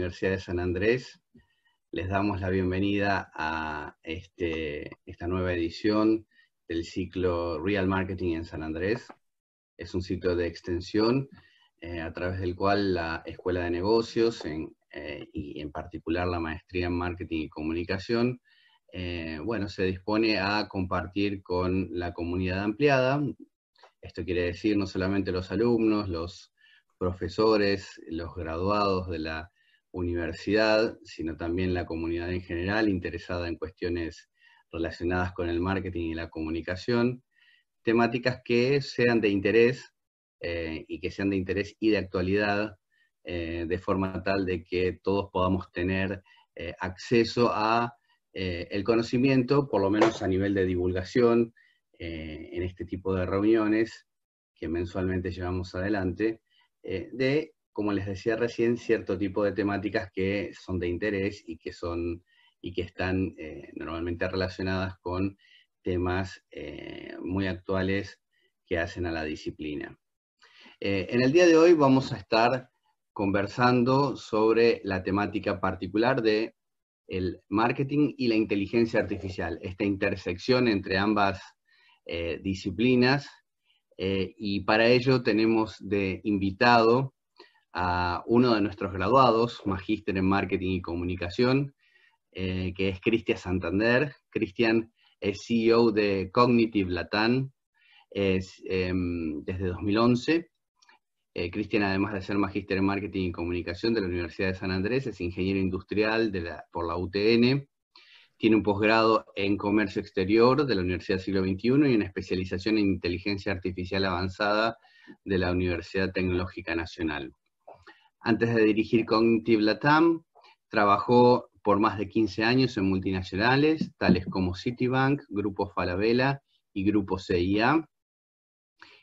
Universidad de San Andrés. Les damos la bienvenida a esta nueva edición del ciclo Real Marketing en San Andrés. Es un ciclo de extensión a través del cual la Escuela de Negocios, y en particular la Maestría en Marketing y Comunicación, se dispone a compartir con la comunidad ampliada. Esto quiere decir no solamente los alumnos, los profesores, los graduados de la universidad, sino también la comunidad en general interesada en cuestiones relacionadas con el marketing y la comunicación, temáticas que sean de interés y que sean de interés y de actualidad, de forma tal de que todos podamos tener acceso a el conocimiento, por lo menos a nivel de divulgación, en este tipo de reuniones que mensualmente llevamos adelante, de, como les decía recién, cierto tipo de temáticas que son de interés y que están normalmente relacionadas con temas muy actuales que hacen a la disciplina. En el día de hoy vamos a estar conversando sobre la temática particular de el marketing y la inteligencia artificial, esta intersección entre ambas disciplinas, y para ello tenemos de invitado a uno de nuestros graduados, magíster en marketing y comunicación, que es Cristian Santander. Cristian es CEO de Cognitive Latam desde 2011. Cristian, además de ser magíster en marketing y comunicación de la Universidad de San Andrés, es ingeniero industrial por la UTN. Tiene un posgrado en Comercio Exterior de la Universidad del Siglo XXI y una especialización en Inteligencia Artificial Avanzada de la Universidad Tecnológica Nacional. Antes de dirigir Cognitive Latam, trabajó por más de 15 años en multinacionales, tales como Citibank, Grupo Falabella y Grupo CIA.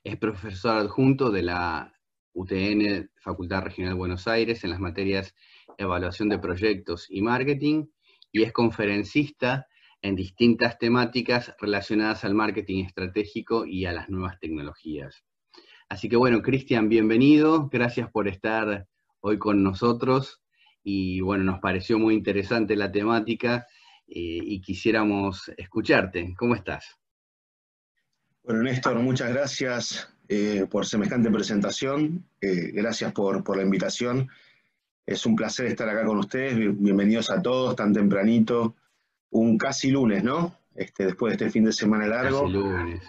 Es profesor adjunto de la UTN, Facultad Regional Buenos Aires, en las materias Evaluación de Proyectos y Marketing, y es conferencista en distintas temáticas relacionadas al marketing estratégico y a las nuevas tecnologías. Así que bueno, Cristian, bienvenido, gracias por estar hoy con nosotros, y bueno, nos pareció muy interesante la temática y quisiéramos escucharte. ¿Cómo estás? Bueno, Néstor, muchas gracias por semejante presentación, gracias por la invitación. Es un placer estar acá con ustedes, bienvenidos a todos, tan tempranito, un casi lunes, ¿no? Después de este fin de semana largo. Casi lunes.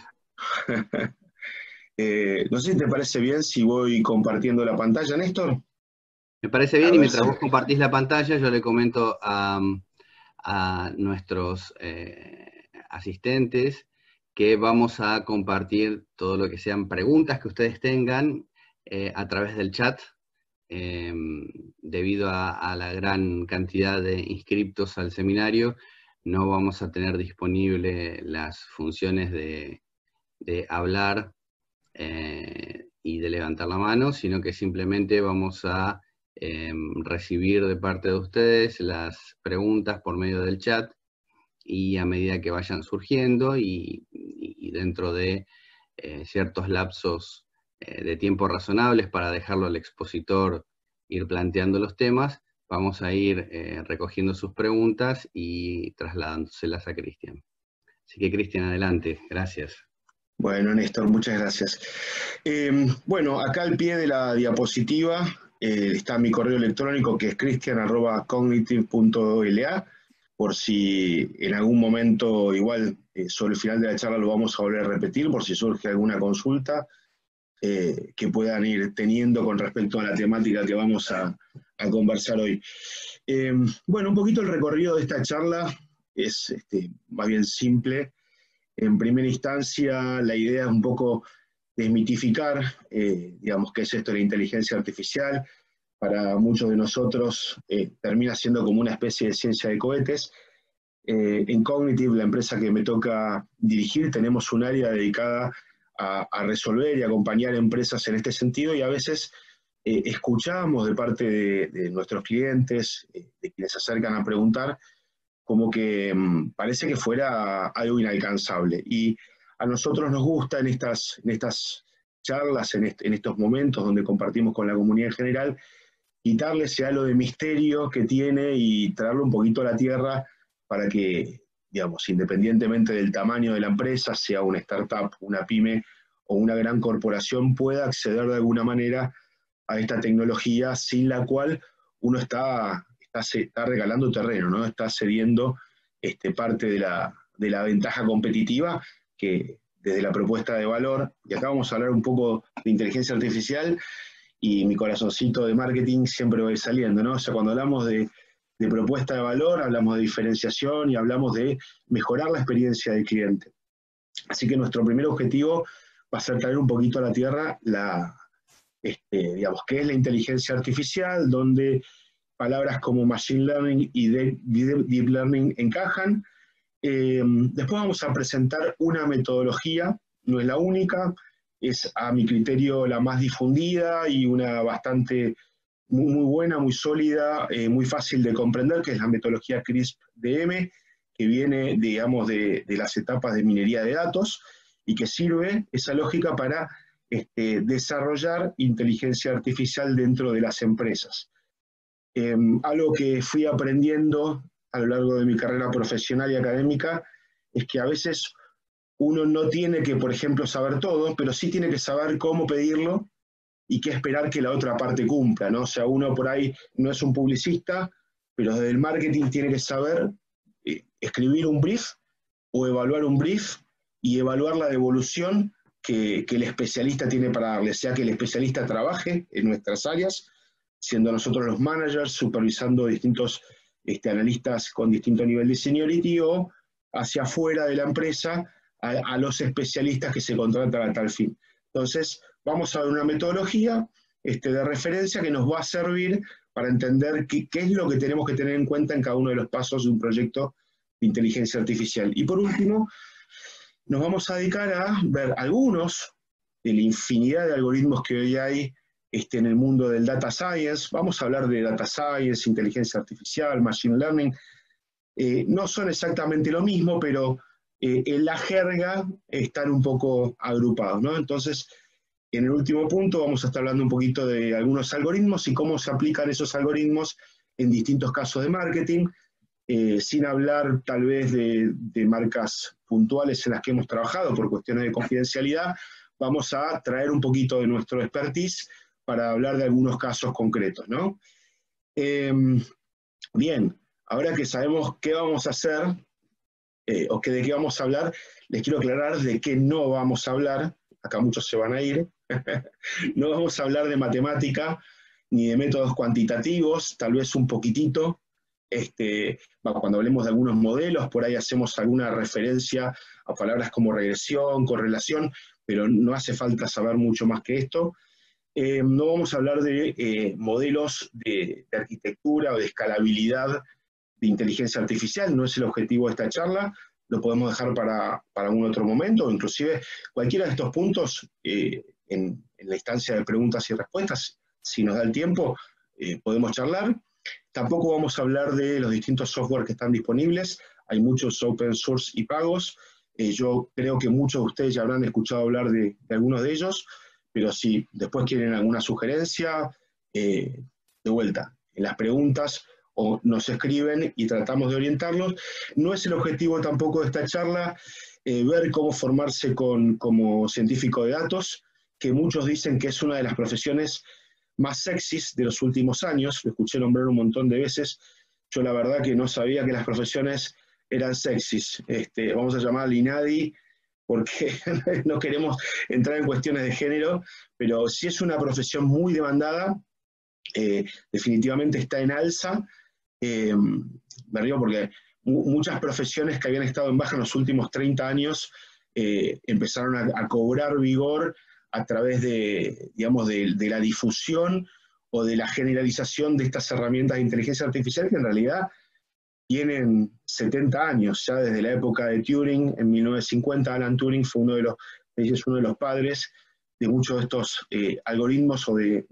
No sé si te parece bien si voy compartiendo la pantalla, Néstor. Me parece bien, y mientras vos compartís la pantalla, yo le comento a nuestros asistentes que vamos a compartir todo lo que sean preguntas que ustedes tengan a través del chat. Debido a la gran cantidad de inscriptos al seminario, no vamos a tener disponible las funciones de hablar y de levantar la mano, sino que simplemente vamos a recibir de parte de ustedes las preguntas por medio del chat, y a medida que vayan surgiendo y dentro de ciertos lapsos de tiempo razonables para dejarlo al expositor ir planteando los temas, vamos a ir recogiendo sus preguntas y trasladándoselas a Cristian. Así que Cristian, adelante, gracias. Bueno, Néstor, muchas gracias. Bueno, acá al pie de la diapositiva está mi correo electrónico, que es cristian@cognitive.la, por si en algún momento, igual sobre el final de la charla lo vamos a volver a repetir, por si surge alguna consulta que puedan ir teniendo con respecto a la temática que vamos a conversar hoy. Bueno, un poquito el recorrido de esta charla es más bien simple. En primera instancia, la idea es un poco desmitificar, digamos, qué es esto de la inteligencia artificial. Para muchos de nosotros termina siendo como una especie de ciencia de cohetes. En Cognitive, la empresa que me toca dirigir, tenemos un área dedicada a resolver y acompañar empresas en este sentido, y a veces escuchamos de parte de nuestros clientes, de quienes se acercan a preguntar, como que parece que fuera algo inalcanzable. Y a nosotros nos gusta en estas charlas, en estos momentos donde compartimos con la comunidad en general, quitarle ese halo de misterio que tiene y traerlo un poquito a la tierra para que, digamos, independientemente del tamaño de la empresa, sea una startup, una pyme o una gran corporación, pueda acceder de alguna manera a esta tecnología sin la cual uno está regalando terreno, ¿no? Está cediendo parte de la ventaja competitiva que desde la propuesta de valor, y acá vamos a hablar un poco de inteligencia artificial, y mi corazoncito de marketing siempre va a ir saliendo, ¿no? O sea, cuando hablamos de propuesta de valor, hablamos de diferenciación y hablamos de mejorar la experiencia del cliente. Así que nuestro primer objetivo va a ser traer un poquito a la tierra digamos, qué es la inteligencia artificial, donde palabras como machine learning y deep learning encajan. Después vamos a presentar una metodología, no es la única, es a mi criterio la más difundida y una bastante muy buena, muy sólida, muy fácil de comprender, que es la metodología CRISP-DM, que viene, digamos, de las etapas de minería de datos y que sirve esa lógica para desarrollar inteligencia artificial dentro de las empresas. Algo que fui aprendiendo a lo largo de mi carrera profesional y académica es que a veces uno no tiene que, por ejemplo, saber todo, pero sí tiene que saber cómo pedirlo y qué esperar que la otra parte cumpla, ¿no? O sea, uno por ahí no es un publicista, pero desde el marketing tiene que saber escribir un brief o evaluar un brief y evaluar la devolución que el especialista tiene para darle, sea que el especialista trabaje en nuestras áreas, siendo nosotros los managers, supervisando distintos analistas con distinto nivel de seniority, o hacia afuera de la empresa a los especialistas que se contratan a tal fin. Entonces, vamos a ver una metodología de referencia que nos va a servir para entender qué es lo que tenemos que tener en cuenta en cada uno de los pasos de un proyecto de inteligencia artificial. Y por último, nos vamos a dedicar a ver algunos de la infinidad de algoritmos que hoy hay en el mundo del data science. Vamos a hablar de data science, inteligencia artificial, machine learning. No son exactamente lo mismo, pero en la jerga están un poco agrupados, ¿no? Entonces, en el último punto vamos a estar hablando un poquito de algunos algoritmos y cómo se aplican esos algoritmos en distintos casos de marketing, sin hablar tal vez de marcas puntuales en las que hemos trabajado por cuestiones de confidencialidad. Vamos a traer un poquito de nuestro expertise para hablar de algunos casos concretos, ¿no? Bien, ahora que sabemos qué vamos a hacer, o de qué vamos a hablar, les quiero aclarar de qué no vamos a hablar. Acá muchos se van a ir. No vamos a hablar de matemática ni de métodos cuantitativos, tal vez un poquitito. Cuando hablemos de algunos modelos, por ahí hacemos alguna referencia a palabras como regresión, correlación, pero no hace falta saber mucho más que esto. No vamos a hablar de modelos de arquitectura o de escalabilidad de inteligencia artificial, no es el objetivo de esta charla, lo podemos dejar para un otro momento, o inclusive cualquiera de estos puntos en la instancia de preguntas y respuestas, si nos da el tiempo, podemos charlar. Tampoco vamos a hablar de los distintos software que están disponibles, hay muchos open source y pagos. Yo creo que muchos de ustedes ya habrán escuchado hablar de algunos de ellos, pero si después quieren alguna sugerencia, de vuelta, en las preguntas o nos escriben y tratamos de orientarlos. No es el objetivo tampoco de esta charla ver cómo formarse como científico de datos, que muchos dicen que es una de las profesiones más sexys de los últimos años. Lo escuché nombrar un montón de veces. Yo la verdad que no sabía que las profesiones eran sexys. Vamos a llamar al INADI, porque no queremos entrar en cuestiones de género, pero sí es una profesión muy demandada, definitivamente está en alza. Me río porque muchas profesiones que habían estado en baja en los últimos 30 años empezaron a cobrar vigor a través digamos, de la difusión o de la generalización de estas herramientas de inteligencia artificial que en realidad tienen 70 años, ya desde la época de Turing, en 1950. Alan Turing fue uno de los padres de muchos de estos algoritmos o de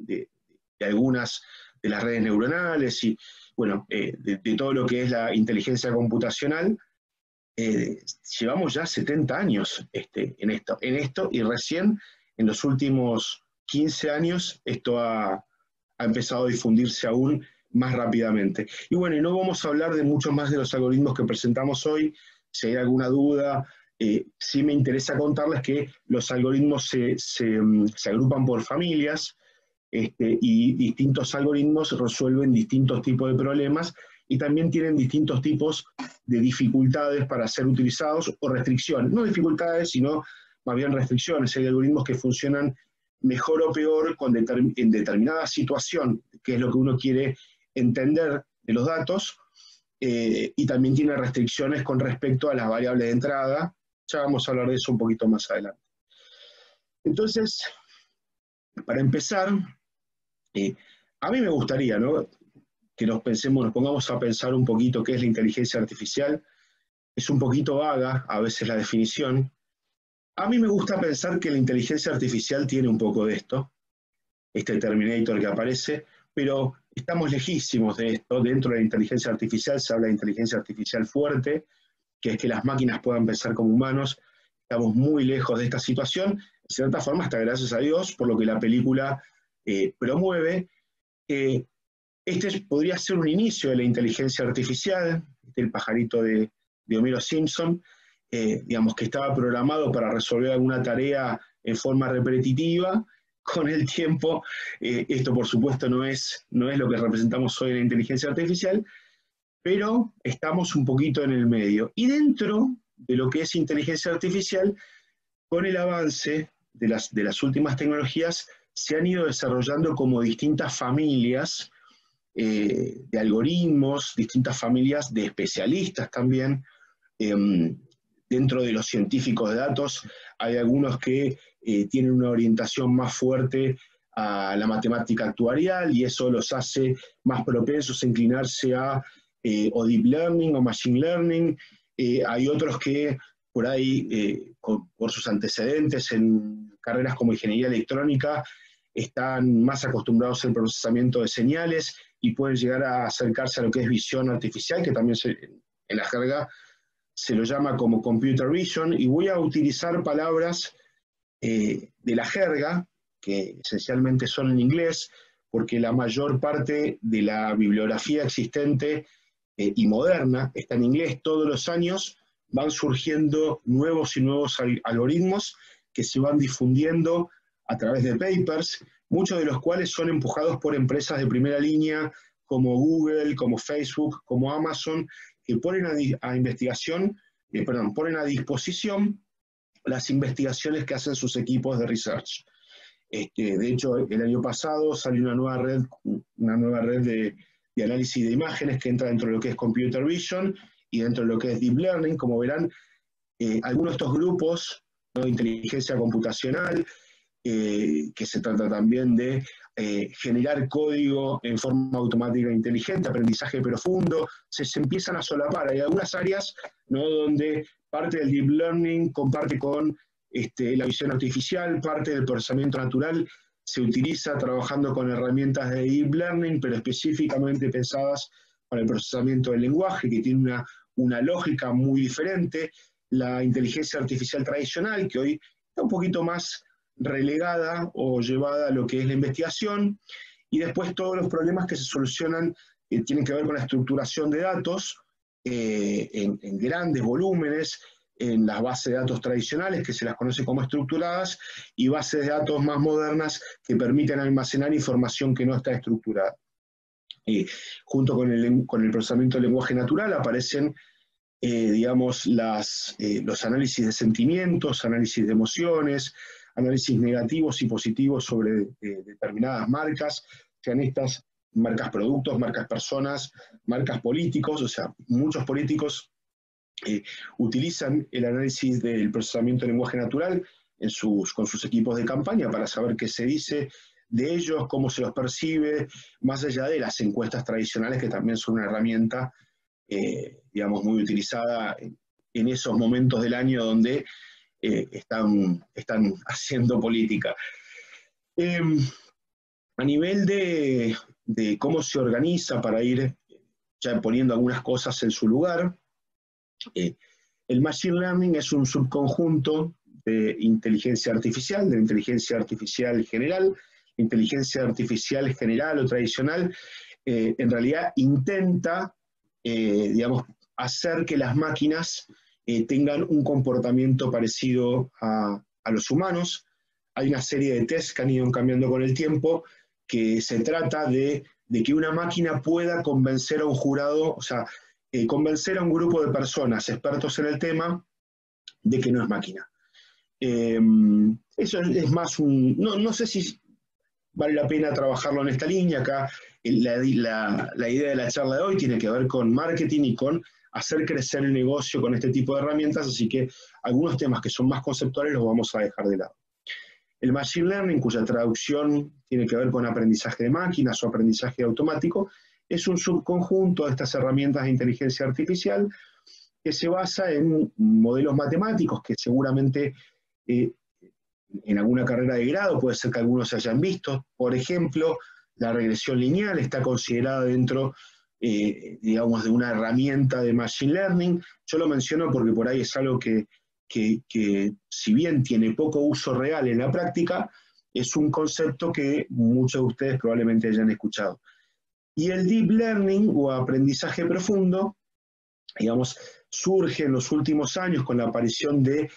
algunas de las redes neuronales y, bueno, de todo lo que es la inteligencia computacional. Llevamos ya 70 años en esto, y recién en los últimos 15 años esto ha ha empezado a difundirse aún más rápidamente. Y bueno, y no vamos a hablar de muchos más de los algoritmos que presentamos hoy. Si hay alguna duda, sí me interesa contarles que los algoritmos se agrupan por familias, y distintos algoritmos resuelven distintos tipos de problemas y también tienen distintos tipos de dificultades para ser utilizados o restricciones. No dificultades, sino más bien restricciones. Hay algoritmos que funcionan mejor o peor en determinada situación, que es lo que uno quiere entender de los datos, y también tiene restricciones con respecto a las variables de entrada. Ya vamos a hablar de eso un poquito más adelante. Entonces, para empezar, a mí me gustaría, ¿no?, que nos pongamos a pensar un poquito qué es la inteligencia artificial. Es un poquito vaga a veces la definición. A mí me gusta pensar que la inteligencia artificial tiene un poco de esto, este Terminator que aparece, pero estamos lejísimos de esto. Dentro de la inteligencia artificial se habla de inteligencia artificial fuerte, que es que las máquinas puedan pensar como humanos. Estamos muy lejos de esta situación, en cierta forma hasta gracias a Dios, por lo que la película promueve. Este podría ser un inicio de la inteligencia artificial, el pajarito de Homero Simpson, digamos que estaba programado para resolver alguna tarea en forma repetitiva. Con el tiempo, esto por supuesto no es lo que representamos hoy en la inteligencia artificial, pero estamos un poquito en el medio. Y dentro de lo que es inteligencia artificial, con el avance de las últimas tecnologías, se han ido desarrollando como distintas familias de algoritmos, distintas familias de especialistas también. Dentro de los científicos de datos hay algunos que tienen una orientación más fuerte a la matemática actuarial y eso los hace más propensos a inclinarse a o deep learning o machine learning. Hay otros que por ahí, por sus antecedentes en carreras como ingeniería electrónica, están más acostumbrados al procesamiento de señales y pueden llegar a acercarse a lo que es visión artificial, que también en la jerga se lo llama como computer vision, y voy a utilizar palabras de la jerga, que esencialmente son en inglés, porque la mayor parte de la bibliografía existente y moderna está en inglés. Todos los años van surgiendo nuevos y nuevos algoritmos que se van difundiendo a través de papers, muchos de los cuales son empujados por empresas de primera línea como Google, como Facebook, como Amazon, que ponen ponen a disposición las investigaciones que hacen sus equipos de research. De hecho, el año pasado salió una nueva red de análisis de imágenes que entra dentro de lo que es computer vision y dentro de lo que es deep learning. Como verán, algunos de estos grupos, ¿no?, de inteligencia computacional, que se trata también de generar código en forma automática e inteligente, aprendizaje profundo, se empiezan a solapar. Hay algunas áreas, ¿no?, donde parte del deep learning comparte con la visión artificial, parte del procesamiento natural se utiliza trabajando con herramientas de deep learning, pero específicamente pensadas para el procesamiento del lenguaje, que tiene una lógica muy diferente. La inteligencia artificial tradicional, que hoy está un poquito más relegada o llevada a lo que es la investigación, y después todos los problemas que se solucionan tienen que ver con la estructuración de datos en grandes volúmenes, en las bases de datos tradicionales, que se las conoce como estructuradas, y bases de datos más modernas que permiten almacenar información que no está estructurada. Junto con el procesamiento del lenguaje natural aparecen digamos, los análisis de sentimientos, análisis de emociones, análisis negativos y positivos sobre determinadas marcas, sean estas marcas productos, marcas personas, marcas políticos. O sea, muchos políticos utilizan el análisis del procesamiento del lenguaje natural con sus equipos de campaña para saber qué se dice de ellos, cómo se los percibe, más allá de las encuestas tradicionales, que también son una herramienta digamos, muy utilizada en esos momentos del año donde están haciendo política. A nivel de cómo se organiza, para ir ya poniendo algunas cosas en su lugar, el Machine Learning es un subconjunto de inteligencia artificial, de la inteligencia artificial general. inteligencia artificial general o tradicional, en realidad intenta, digamos, hacer que las máquinas tengan un comportamiento parecido a los humanos. Hay una serie de tests que han ido cambiando con el tiempo, que se trata de que una máquina pueda convencer a un jurado, o sea, convencer a un grupo de personas expertos en el tema de que no es máquina. Eso es más no sé si vale la pena trabajarlo en esta línea. Acá la idea de la charla de hoy tiene que ver con marketing y con hacer crecer el negocio con este tipo de herramientas, así que algunos temas que son más conceptuales los vamos a dejar de lado. El Machine Learning, cuya traducción tiene que ver con aprendizaje de máquinas o aprendizaje automático, es un subconjunto de estas herramientas de inteligencia artificial que se basa en modelos matemáticos que seguramente en alguna carrera de grado puede ser que algunos se hayan visto. Por ejemplo, la regresión lineal está considerada dentro, digamos, de una herramienta de Machine Learning. Yo lo menciono porque por ahí es algo que si bien tiene poco uso real en la práctica, es un concepto que muchos de ustedes probablemente hayan escuchado. Y el Deep Learning o aprendizaje profundo, digamos, surge en los últimos años con la aparición de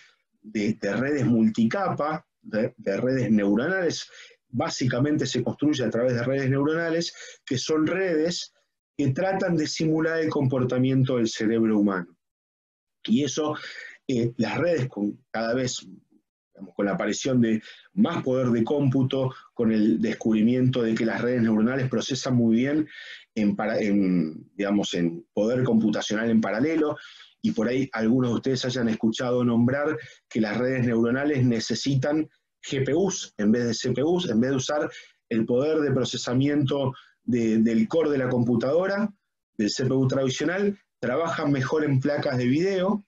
redes multicapa, de redes neuronales. Básicamente se construye a través de redes neuronales, que son redes que tratan de simular el comportamiento del cerebro humano. Y eso, las redes cada vez, digamos, con la aparición de más poder de cómputo, con el descubrimiento de que las redes neuronales procesan muy bien digamos, en poder computacional en paralelo, y por ahí algunos de ustedes hayan escuchado nombrar que las redes neuronales necesitan GPUs en vez de CPUs, en vez de usar el poder de procesamiento del core de la computadora, del CPU tradicional, trabajan mejor en placas de video,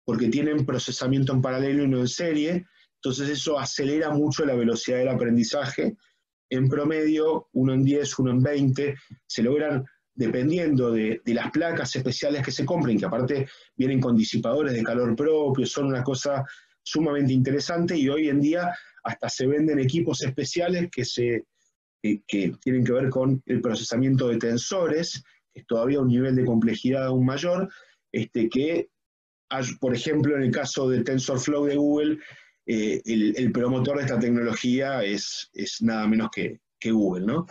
porque tienen procesamiento en paralelo y no en serie. Entonces eso acelera mucho la velocidad del aprendizaje. En promedio, 1 en 10, 1 en 20, se logran, dependiendo de las placas especiales que se compren, que aparte vienen con disipadores de calor propio, son una cosa sumamente interesante, y hoy en día hasta se venden equipos especiales que tienen que ver con el procesamiento de tensores, que es todavía un nivel de complejidad aún mayor, que, por ejemplo, en el caso de TensorFlow de Google, el promotor de esta tecnología es nada menos que Google, ¿no?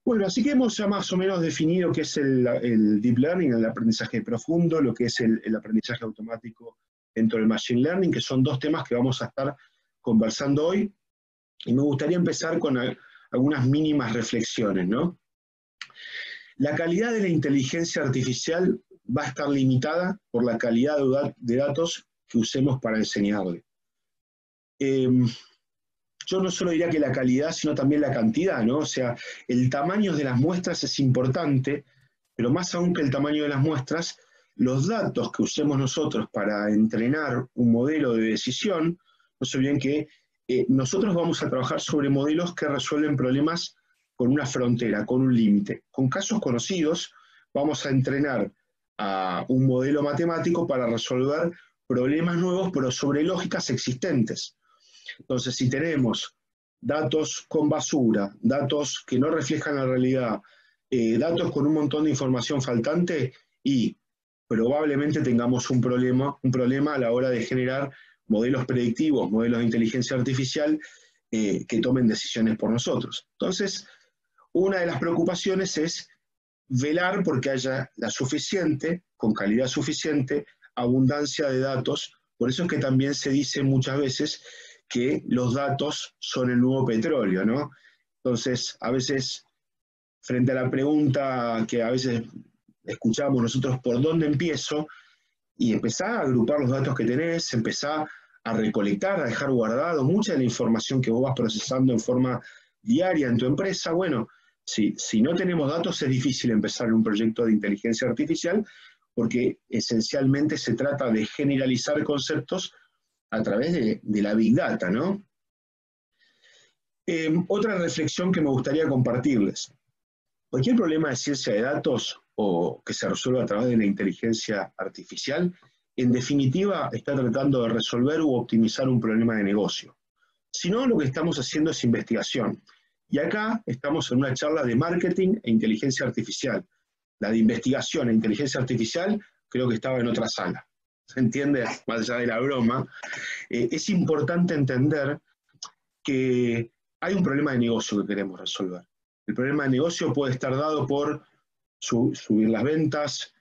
Bueno, así que hemos ya más o menos definido qué es el Deep Learning, el aprendizaje profundo, lo que es el aprendizaje automático dentro del Machine Learning, que son dos temas que vamos a estar conversando hoy, y me gustaría empezar con algunas mínimas reflexiones, ¿no? La calidad de la inteligencia artificial va a estar limitada por la calidad de datos que usemos para enseñarle. Yo no solo diría que la calidad, sino también la cantidad, ¿no? O sea, el tamaño de las muestras es importante, pero más aún que el tamaño de las muestras, los datos que usemos nosotros para entrenar un modelo de decisión, no se olviden que nosotros vamos a trabajar sobre modelos que resuelven problemas con una frontera, con un límite. Con casos conocidos, vamos a entrenar a un modelo matemático para resolver problemas nuevos, pero sobre lógicas existentes. Entonces, si tenemos datos con basura, datos que no reflejan la realidad, datos con un montón de información faltante, y probablemente tengamos un problema a la hora de generar modelos predictivos, modelos de inteligencia artificial que tomen decisiones por nosotros. Entonces, una de las preocupaciones es velar porque haya la suficiente, con calidad suficiente, abundancia de datos. Por eso es que también se dice muchas veces que los datos son el nuevo petróleo, ¿no? Entonces, a veces, frente a la pregunta que a veces escuchamos nosotros, ¿por dónde empiezo? Y empezá a agrupar los datos que tenés, empezá a recolectar, a dejar guardado mucha de la información que vos vas procesando en forma diaria en tu empresa. Bueno, si no tenemos datos es difícil empezar un proyecto de inteligencia artificial, porque esencialmente se trata de generalizar conceptos a través de la Big Data, ¿no? Otra reflexión que me gustaría compartirles. Cualquier problema de ciencia de datos o que se resuelva a través de la inteligencia artificial, en definitiva está tratando de resolver u optimizar un problema de negocio. Si no, lo que estamos haciendo es investigación. Y acá estamos en una charla de marketing e inteligencia artificial. La de investigación e inteligencia artificial creo que estaba en otra sala. ¿Se entiende? Más allá de la broma. Es importante entender que hay un problema de negocio que queremos resolver. El problema de negocio puede estar dado por subir las ventas,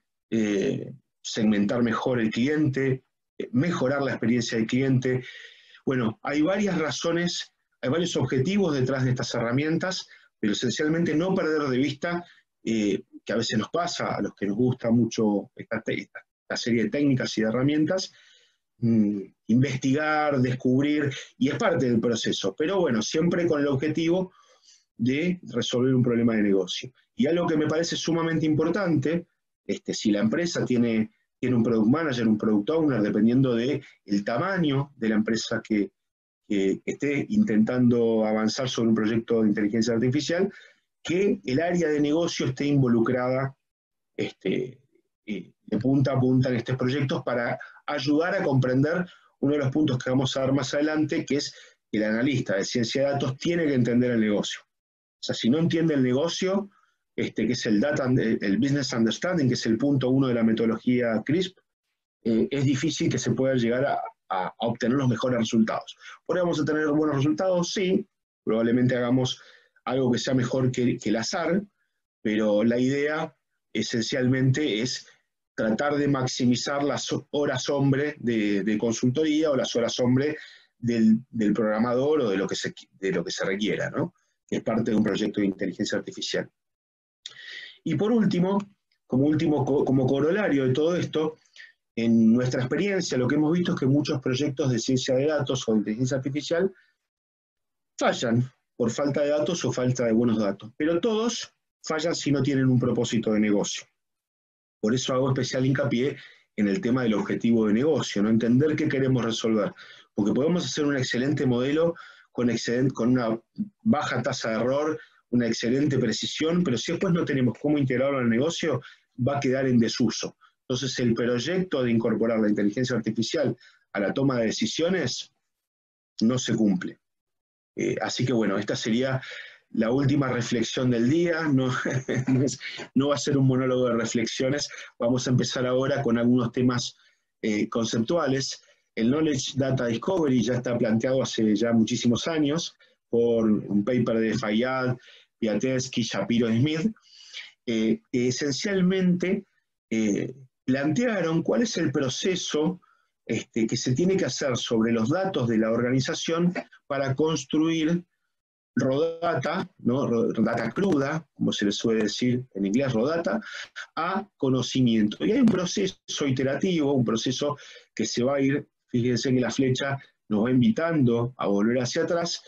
segmentar mejor el cliente, mejorar la experiencia del cliente. Bueno, hay varias razones, hay varios objetivos detrás de estas herramientas, pero esencialmente no perder de vista, que a veces nos pasa, a los que nos gusta mucho esta serie de técnicas y de herramientas, investigar, descubrir, y es parte del proceso, pero bueno, siempre con el objetivo de resolver un problema de negocio. Y algo que me parece sumamente importante, si la empresa tiene un product manager, un product owner, dependiendo del tamaño de la empresa que esté intentando avanzar sobre un proyecto de inteligencia artificial, que el área de negocio esté involucrada de punta a punta en estos proyectos para ayudar a comprender uno de los puntos que vamos a ver más adelante, que es que el analista de ciencia de datos tiene que entender el negocio. O sea, si no entiende el negocio, que es el Business Understanding, que es el punto 1 de la metodología CRISP, es difícil que se pueda llegar a obtener los mejores resultados. ¿Podríamos tener buenos resultados? Sí, probablemente hagamos algo que sea mejor que el azar, pero la idea esencialmente es tratar de maximizar las horas hombre de consultoría o las horas hombre del programador o de lo que se requiera, ¿no? Que es parte de un proyecto de inteligencia artificial. Y por último, como corolario de todo esto, en nuestra experiencia lo que hemos visto es que muchos proyectos de ciencia de datos o de inteligencia artificial fallan por falta de datos o falta de buenos datos, pero todos fallan si no tienen un propósito de negocio. Por eso hago especial hincapié en el tema del objetivo de negocio, ¿no? Entender qué queremos resolver, porque podemos hacer un excelente modelo con una baja tasa de error, una excelente precisión, pero si después no tenemos cómo integrarlo al negocio, va a quedar en desuso. Entonces el proyecto de incorporar la inteligencia artificial a la toma de decisiones no se cumple. Así que bueno, esta sería la última reflexión del día, no va a ser un monólogo de reflexiones, vamos a empezar ahora con algunos temas conceptuales. El Knowledge Data Discovery ya está planteado hace ya muchísimos años por un paper de Fayyad, Piatetsky, Shapiro y Smith, que esencialmente plantearon cuál es el proceso que se tiene que hacer sobre los datos de la organización para construir raw data, ¿no? Data cruda, como se le suele decir en inglés, raw data, a conocimiento. Y hay un proceso iterativo, un proceso que se va a ir, fíjense que la flecha nos va invitando a volver hacia atrás,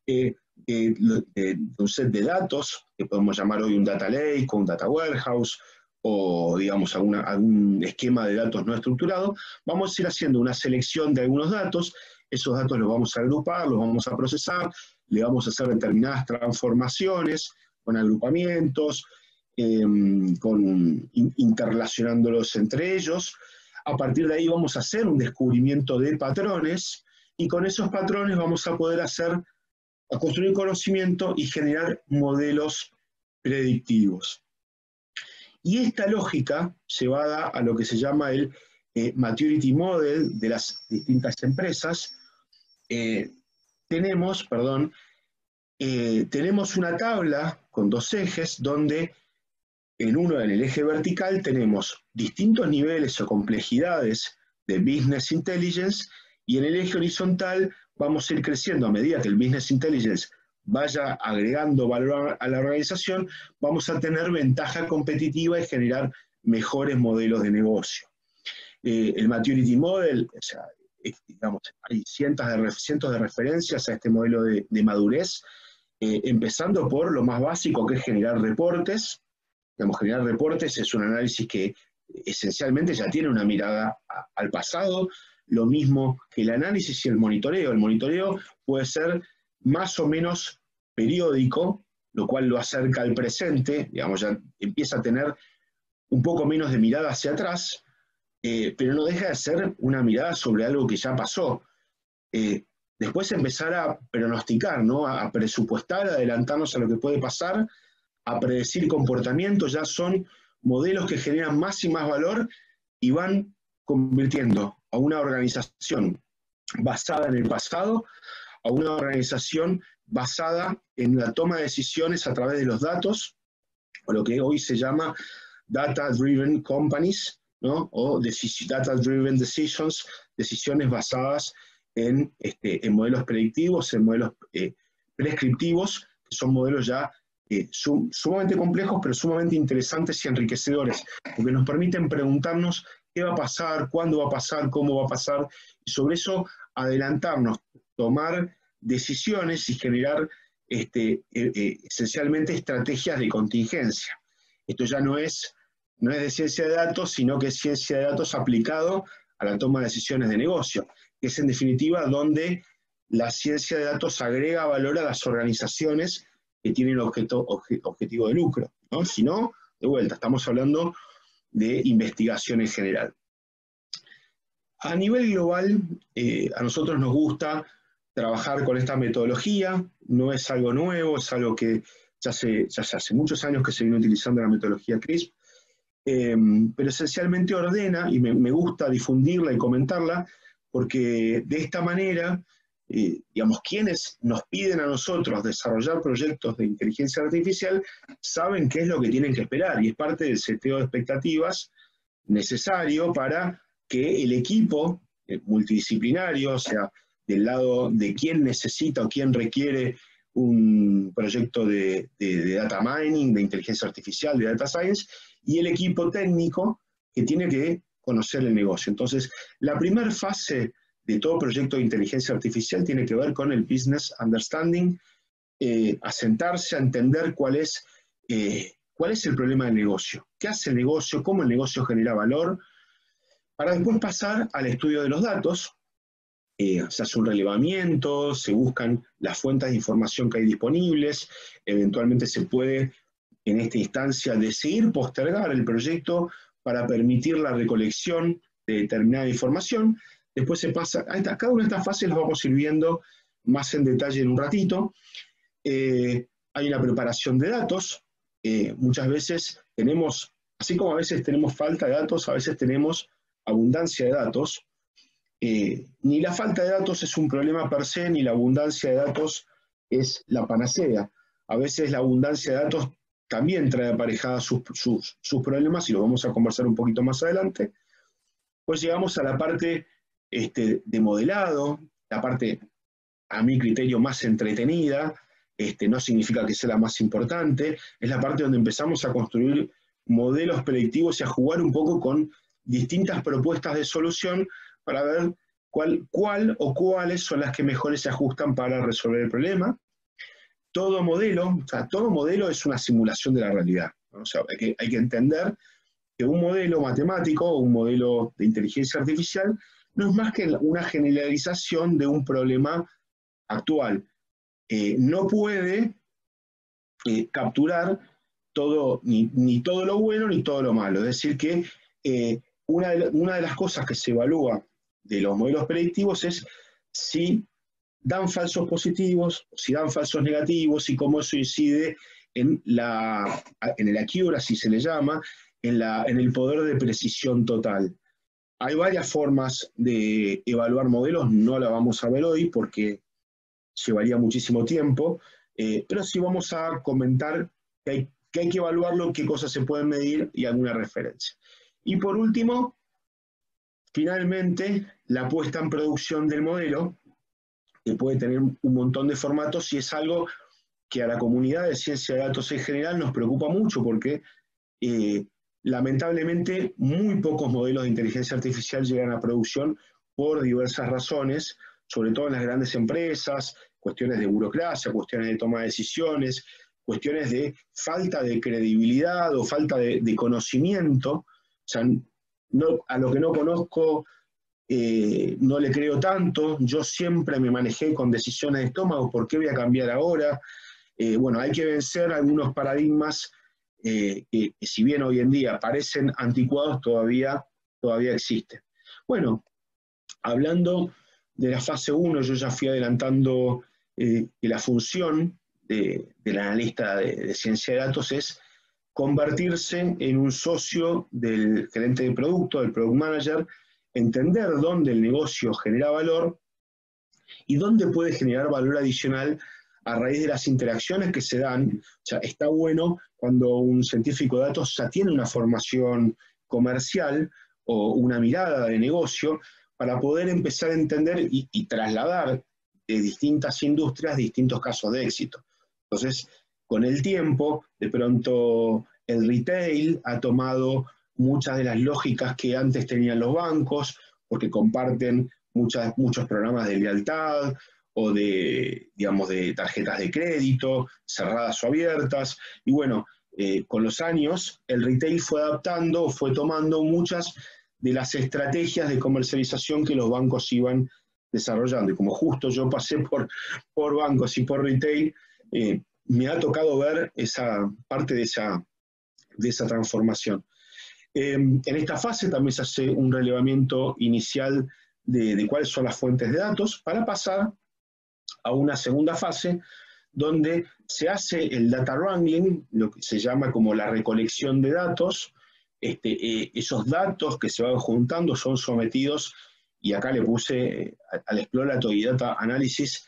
un set de datos, que podemos llamar hoy un data lake o un data warehouse, o digamos algún esquema de datos no estructurado. Vamos a ir haciendo una selección de algunos datos, esos datos los vamos a agrupar, los vamos a procesar, le vamos a hacer determinadas transformaciones con agrupamientos, interrelacionándolos entre ellos. A partir de ahí vamos a hacer un descubrimiento de patrones, y con esos patrones vamos a poder construir conocimiento y generar modelos predictivos. Y esta lógica, llevada a lo que se llama el Maturity Model de las distintas empresas, tenemos una tabla con dos ejes donde en el eje vertical tenemos distintos niveles o complejidades de Business Intelligence, y en el eje horizontal vamos a ir creciendo a medida que el Business Intelligence vaya agregando valor a la organización, vamos a tener ventaja competitiva y generar mejores modelos de negocio. El Maturity Model, o sea, digamos, hay cientos de referencias a este modelo de madurez, empezando por lo más básico, que es generar reportes. Digamos, generar reportes es un análisis que esencialmente ya tiene una mirada al pasado, lo mismo que el análisis y el monitoreo. El monitoreo puede ser más o menos periódico, lo cual lo acerca al presente, digamos, ya empieza a tener un poco menos de mirada hacia atrás, pero no deja de ser una mirada sobre algo que ya pasó. después empezar a pronosticar, ¿no? A presupuestar, a adelantarnos a lo que puede pasar, a predecir comportamientos. Ya son modelos que generan más y más valor y van convirtiendo a una organización basada en el pasado a una organización basada en la toma de decisiones a través de los datos, o lo que hoy se llama data-driven companies, ¿no? O data-driven decisions, decisiones basadas en modelos predictivos, en modelos prescriptivos, que son modelos ya sumamente complejos, pero sumamente interesantes y enriquecedores, porque nos permiten preguntarnos qué va a pasar, cuándo va a pasar, cómo va a pasar, y sobre eso adelantarnos, tomar decisiones y generar esencialmente estrategias de contingencia. Esto ya no es de ciencia de datos, sino que es ciencia de datos aplicado a la toma de decisiones de negocio, que es en definitiva donde la ciencia de datos agrega valor a las organizaciones que tienen objetivo de lucro, ¿no? Si no, de vuelta, estamos hablando de investigación en general. A nivel global, a nosotros nos gusta trabajar con esta metodología, no es algo nuevo, es algo que ya hace muchos años que se viene utilizando la metodología CRISP, pero esencialmente ordena, y me gusta difundirla y comentarla, porque de esta manera, digamos, quienes nos piden a nosotros desarrollar proyectos de inteligencia artificial saben qué es lo que tienen que esperar, y es parte del seteo de expectativas necesario para que el equipo multidisciplinario, o sea, del lado de quién necesita o quién requiere un proyecto de data mining, de inteligencia artificial, de data science, y el equipo técnico que tiene que conocer el negocio. Entonces, la primera fase de todo proyecto de inteligencia artificial tiene que ver con el business understanding, a sentarse a entender cuál es el problema del negocio, qué hace el negocio, cómo el negocio genera valor, para después pasar al estudio de los datos. Se hace un relevamiento, se buscan las fuentes de información que hay disponibles, eventualmente se puede, en esta instancia, decidir postergar el proyecto para permitir la recolección de determinada información. Después se pasa, cada una de estas fases las vamos a ir viendo más en detalle en un ratito. Hay una preparación de datos, muchas veces tenemos, así como a veces tenemos falta de datos, a veces tenemos abundancia de datos. Ni la falta de datos es un problema per se, ni la abundancia de datos es la panacea. A veces la abundancia de datos también trae aparejadas sus problemas, y lo vamos a conversar un poquito más adelante. Pues llegamos a la parte de modelado, la parte, a mi criterio, más entretenida, no significa que sea la más importante, es la parte donde empezamos a construir modelos predictivos y a jugar un poco con distintas propuestas de solución para ver cuál o cuáles son las que mejor se ajustan para resolver el problema. Todo modelo es una simulación de la realidad, ¿no? O sea, hay que entender que un modelo matemático o un modelo de inteligencia artificial no es más que una generalización de un problema actual. No puede capturar todo, ni todo lo bueno ni todo lo malo. Es decir, que una de las cosas que se evalúa de los modelos predictivos es si dan falsos positivos, si dan falsos negativos, y cómo eso incide en el accuracy, se le llama, en el poder de precisión total. Hay varias formas de evaluar modelos, no la vamos a ver hoy porque llevaría muchísimo tiempo, pero sí vamos a comentar que hay que evaluarlo, qué cosas se pueden medir y alguna referencia. Y por último, finalmente, la puesta en producción del modelo, que puede tener un montón de formatos, y es algo que a la comunidad de ciencia de datos en general nos preocupa mucho, porque lamentablemente muy pocos modelos de inteligencia artificial llegan a producción por diversas razones, sobre todo en las grandes empresas, cuestiones de burocracia, cuestiones de toma de decisiones, cuestiones de falta de credibilidad o falta de conocimiento. O sea, a lo que no conozco no le creo tanto. Yo siempre me manejé con decisiones de estómago, ¿por qué voy a cambiar ahora? Bueno, hay que vencer algunos paradigmas que si bien hoy en día parecen anticuados, todavía existen. Bueno, hablando la fase 1 yo ya fui adelantando que la función del analista de ciencia de datos es convertirse en un socio del gerente de producto, del product manager, entender dónde el negocio genera valor y dónde puede generar valor adicional a raíz de las interacciones que se dan. O sea, está bueno cuando un científico de datos ya tiene una formación comercial o una mirada de negocio para poder empezar a entender y trasladar de distintas industrias distintos casos de éxito. Entonces, con el tiempo, de pronto el retail ha tomado muchas de las lógicas que antes tenían los bancos, porque comparten muchos programas de lealtad o digamos, de tarjetas de crédito, cerradas o abiertas. Y bueno, con los años, el retail fue adaptando, fue tomando muchas de las estrategias de comercialización que los bancos iban desarrollando. Y como justo yo pasé por bancos y por retail, me ha tocado ver esa parte de esa transformación. En esta fase también se hace un relevamiento inicial de cuáles son las fuentes de datos para pasar a una segunda fase donde se hace el data wrangling, lo que se llama como la recolección de datos. Esos datos que se van juntando son sometidos, y acá le puse al Exploratory Data Analysis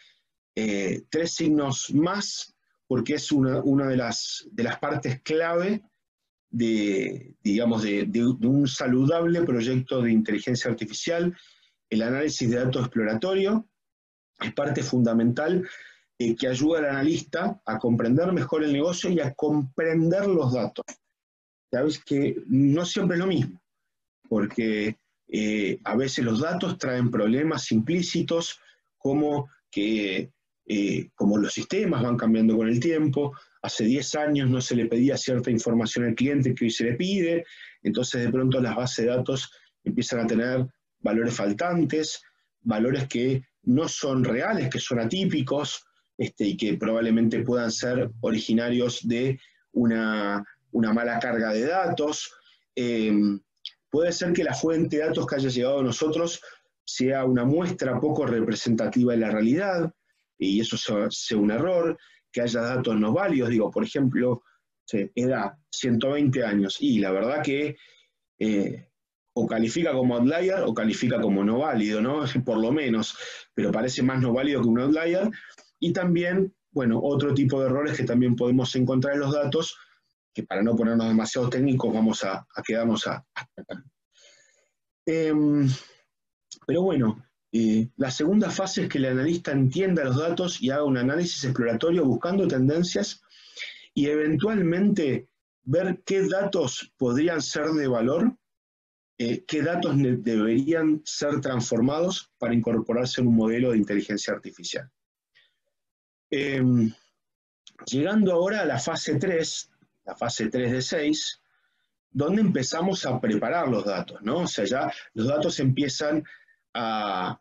3 signos más, porque es una de las partes clave digamos, de un saludable proyecto de inteligencia artificial. El análisis de datos exploratorio es parte fundamental que ayuda al analista a comprender mejor el negocio y a comprender los datos. Sabes que no siempre es lo mismo, porque a veces los datos traen problemas implícitos, como los sistemas van cambiando con el tiempo. Hace 10 años no se le pedía cierta información al cliente que hoy se le pide, entonces de pronto las bases de datos empiezan a tener valores faltantes, valores que no son reales, que son atípicos, y que probablemente puedan ser originarios de una mala carga de datos. Puede ser que la fuente de datos que haya llegado a nosotros sea una muestra poco representativa de la realidad, y eso sea un error, que haya datos no válidos. Digo, por ejemplo, edad, 120 años, y la verdad que o califica como outlier o califica como no válido, ¿no? Por lo menos, pero parece más no válido que un outlier. Y también, bueno, otro tipo de errores que también podemos encontrar en los datos, que para no ponernos demasiado técnicos vamos a quedarnos hasta acá. Pero bueno, la segunda fase es que el analista entienda los datos y haga un análisis exploratorio buscando tendencias y eventualmente ver qué datos podrían ser de valor, qué datos deberían ser transformados para incorporarse en un modelo de inteligencia artificial. Llegando ahora a la fase 3 de 6, donde empezamos a preparar los datos, ¿no? O sea, ya los datos empiezan a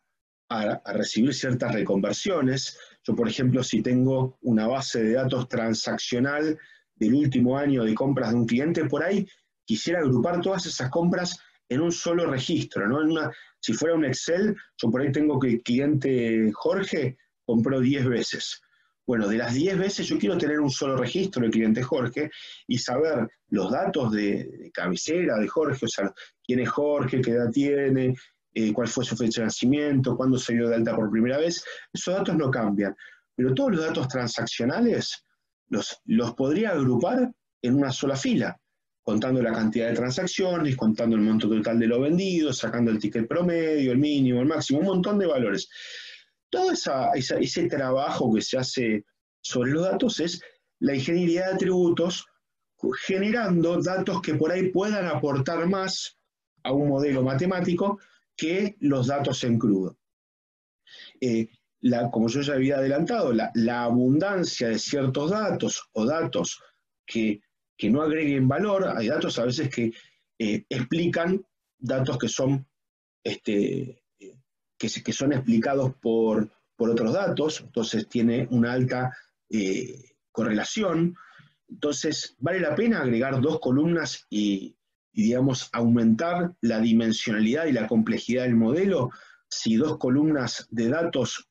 recibir ciertas reconversiones. Yo, por ejemplo, si tengo una base de datos transaccional del último año de compras de un cliente, por ahí quisiera agrupar todas esas compras en un solo registro, ¿no? Si fuera un Excel, yo por ahí tengo que el cliente Jorge compró 10 veces. Bueno, de las 10 veces yo quiero tener un solo registro del cliente Jorge y saber los datos de cabecera de Jorge, o sea, quién es Jorge, qué edad tiene, cuál fue su fecha de nacimiento, cuándo se dio de alta por primera vez. Esos datos no cambian, pero todos los datos transaccionales los podría agrupar en una sola fila, contando la cantidad de transacciones, contando el monto total de lo vendido, sacando el ticket promedio, el mínimo, el máximo, un montón de valores. Todo ese trabajo que se hace sobre los datos es la ingeniería de atributos, generando datos que por ahí puedan aportar más a un modelo matemático que los datos en crudo. Como yo ya había adelantado, la abundancia de ciertos datos o datos que no agreguen valor, hay datos a veces que explican datos que son que son explicados por otros datos, entonces tiene una alta correlación. Entonces, ¿vale la pena agregar 2 columnas y, digamos, aumentar la dimensionalidad y la complejidad del modelo? si dos columnas de datos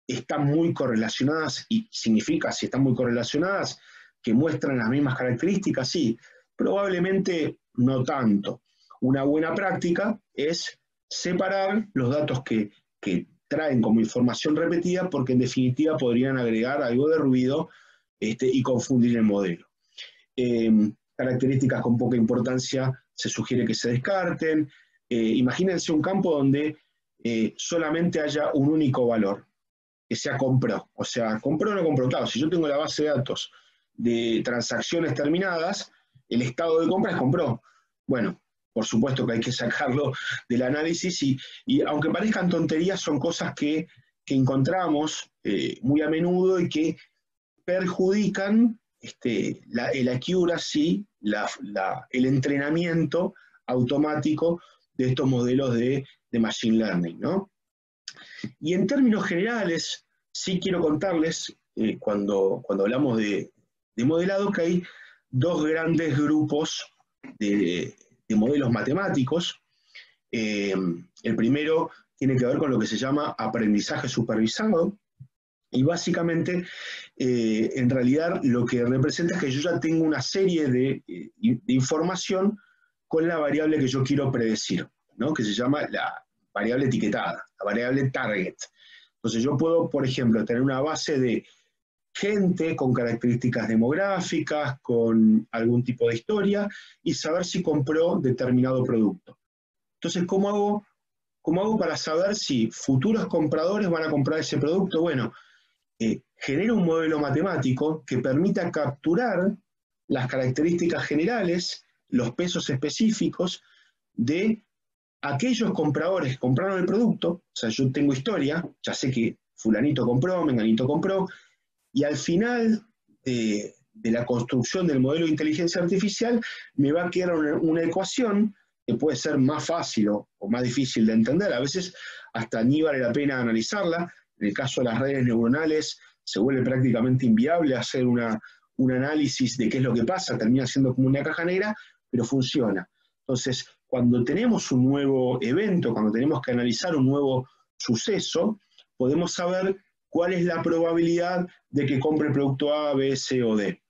están muy correlacionadas, y significa si están muy correlacionadas, que muestran las mismas características, sí, probablemente no tanto. Una buena práctica es separar los datos que traen como información repetida, porque en definitiva podrían agregar algo de ruido y confundir el modelo. Características con poca importancia se sugiere que se descarten. Imagínense un campo donde solamente haya un único valor, que sea compró. O sea, compró o no compró. Claro, si yo tengo la base de datos de transacciones terminadas, el estado de compra es compró. Bueno, por supuesto que hay que sacarlo del análisis y aunque parezcan tonterías, son cosas que encontramos muy a menudo y que perjudican el accuracy, el entrenamiento automático de estos modelos de machine learning, ¿no? Y en términos generales, sí quiero contarles, cuando hablamos de modelado, que hay dos grandes grupos de modelos matemáticos. El primero tiene que ver con lo que se llama aprendizaje supervisado, y básicamente, en realidad, lo que representa es que yo ya tengo una serie de información con la variable que yo quiero predecir, ¿no? Que se llama la variable etiquetada, la variable target. Entonces yo puedo, por ejemplo, tener una base de gente con características demográficas, con algún tipo de historia, y saber si compró determinado producto. Entonces, ¿cómo hago para saber si futuros compradores van a comprar ese producto? Bueno, genero un modelo matemático que permita capturar las características generales, los pesos específicos de aquellos compradores que compraron el producto. O sea, yo tengo historia, ya sé que fulanito compró, menganito compró, y al final de la construcción del modelo de inteligencia artificial me va a quedar una ecuación que puede ser más fácil o más difícil de entender. A veces hasta ni vale la pena analizarla. En el caso de las redes neuronales se vuelve prácticamente inviable hacer un análisis de qué es lo que pasa, termina siendo como una caja negra, pero funciona. Entonces, cuando tenemos un nuevo evento, cuando tenemos que analizar un nuevo suceso, podemos saber cuál es la probabilidad de que compre el producto A, B, C o D.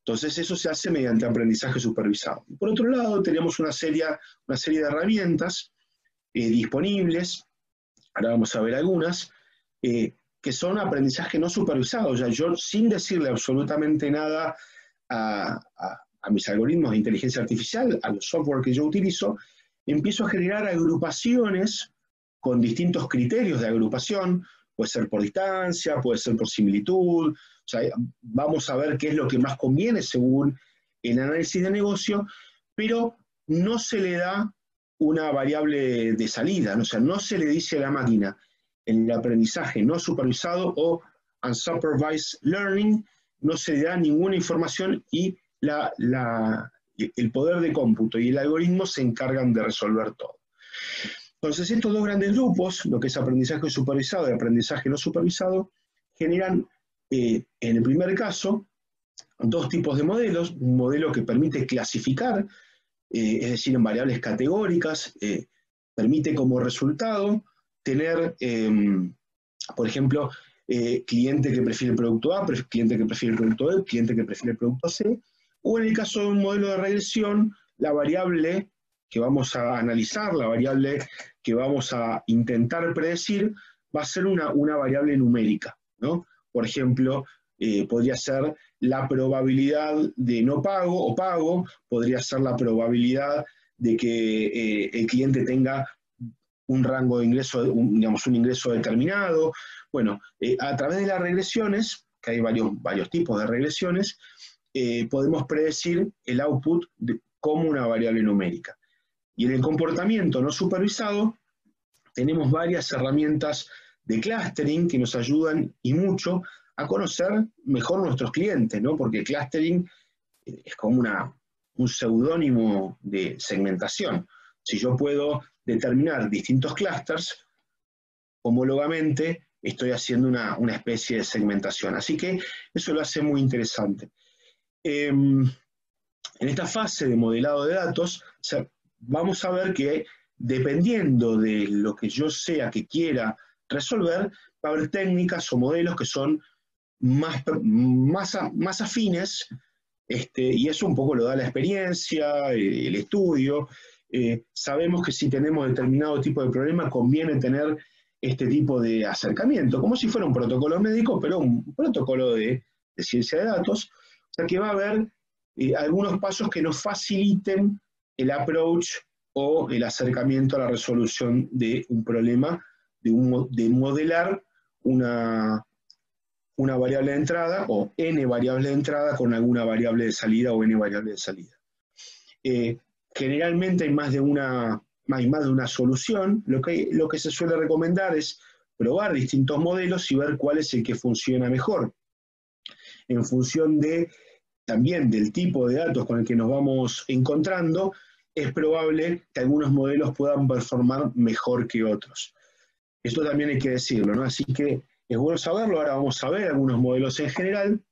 Entonces eso se hace mediante aprendizaje supervisado. Y por otro lado, tenemos una serie de herramientas disponibles, ahora vamos a ver algunas, que son aprendizaje no supervisado. O sea, yo sin decirle absolutamente nada a mis algoritmos de inteligencia artificial, a los software que yo utilizo, empiezo a generar agrupaciones con distintos criterios de agrupación. Puede ser por distancia, puede ser por similitud. O sea, vamos a ver qué es lo que más conviene según el análisis de negocio, pero no se le da una variable de salida. O sea, no se le dice a la máquina, en el aprendizaje no supervisado o unsupervised learning, no se le da ninguna información y el poder de cómputo y el algoritmo se encargan de resolver todo. Entonces, estos dos grandes grupos, lo que es aprendizaje supervisado y aprendizaje no supervisado, generan, en el primer caso, dos tipos de modelos. Un modelo que permite clasificar, es decir, en variables categóricas, permite como resultado tener, por ejemplo, cliente que prefiere el producto A, cliente que prefiere el producto B, cliente que prefiere el producto C, o en el caso de un modelo de regresión, la variable que vamos a analizar, la variable que vamos a intentar predecir, va a ser una variable numérica, ¿no? Por ejemplo, podría ser la probabilidad de no pago o pago, podría ser la probabilidad de que el cliente tenga un rango de ingreso, digamos, un ingreso determinado. Bueno, a través de las regresiones, que hay varios tipos de regresiones, podemos predecir el output como una variable numérica. Y en el comportamiento no supervisado, tenemos varias herramientas de clustering que nos ayudan y mucho a conocer mejor nuestros clientes, ¿no? Porque clustering es como un seudónimo de segmentación. Si yo puedo determinar distintos clusters, homólogamente estoy haciendo una especie de segmentación. Así que eso lo hace muy interesante. En esta fase de modelado de datos, vamos a ver que dependiendo de lo que yo sea que quiera resolver, va a haber técnicas o modelos que son más afines, y eso un poco lo da la experiencia, el estudio. Sabemos que si tenemos determinado tipo de problema conviene tener este tipo de acercamiento, como si fuera un protocolo médico, pero un protocolo de ciencia de datos. O sea que va a haber algunos pasos que nos faciliten el approach o el acercamiento a la resolución de un problema, de modelar una variable de entrada o n variables de entrada con alguna variable de salida o n variable de salida. Generalmente hay más de una solución. Lo que se suele recomendar es probar distintos modelos y ver cuál es el que funciona mejor. En función también del tipo de datos con el que nos vamos encontrando, es probable que algunos modelos puedan performar mejor que otros. Esto también hay que decirlo, ¿no? Así que es bueno saberlo. Ahora vamos a ver algunos modelos en general.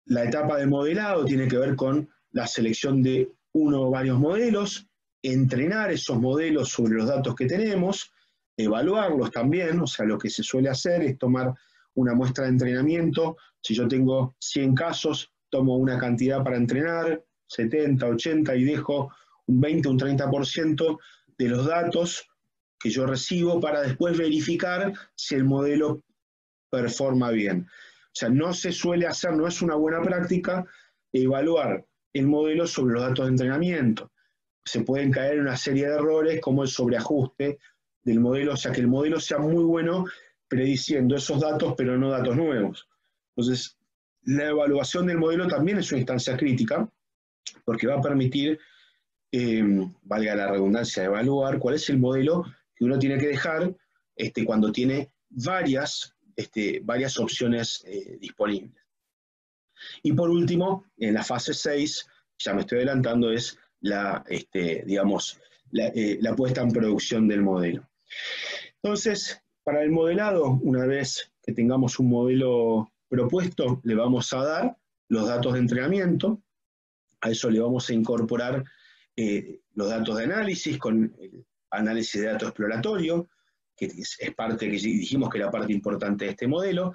La etapa de modelado tiene que ver con la selección de uno o varios modelos, entrenar esos modelos sobre los datos que tenemos, evaluarlos también. O sea, lo que se suele hacer es tomar una muestra de entrenamiento. Si yo tengo 100 casos, tomo una cantidad para entrenar, 70, 80, y dejo un 20, un 30% de los datos que yo recibo para después verificar si el modelo performa bien. O sea, no se suele hacer, no es una buena práctica evaluar el modelo sobre los datos de entrenamiento. Se pueden caer en una serie de errores como el sobreajuste del modelo, o sea, que el modelo sea muy bueno prediciendo esos datos, pero no datos nuevos. Entonces, la evaluación del modelo también es una instancia crítica, porque va a permitir, valga la redundancia, evaluar cuál es el modelo que uno tiene que dejar cuando tiene varias opciones disponibles. Y por último, en la fase 6, ya me estoy adelantando, es la puesta en producción del modelo. Entonces, para el modelado, una vez que tengamos un modelo propuesto, le vamos a dar los datos de entrenamiento. A eso le vamos a incorporar los datos de análisis con el análisis de datos exploratorio, que es parte que dijimos que era parte importante de este modelo.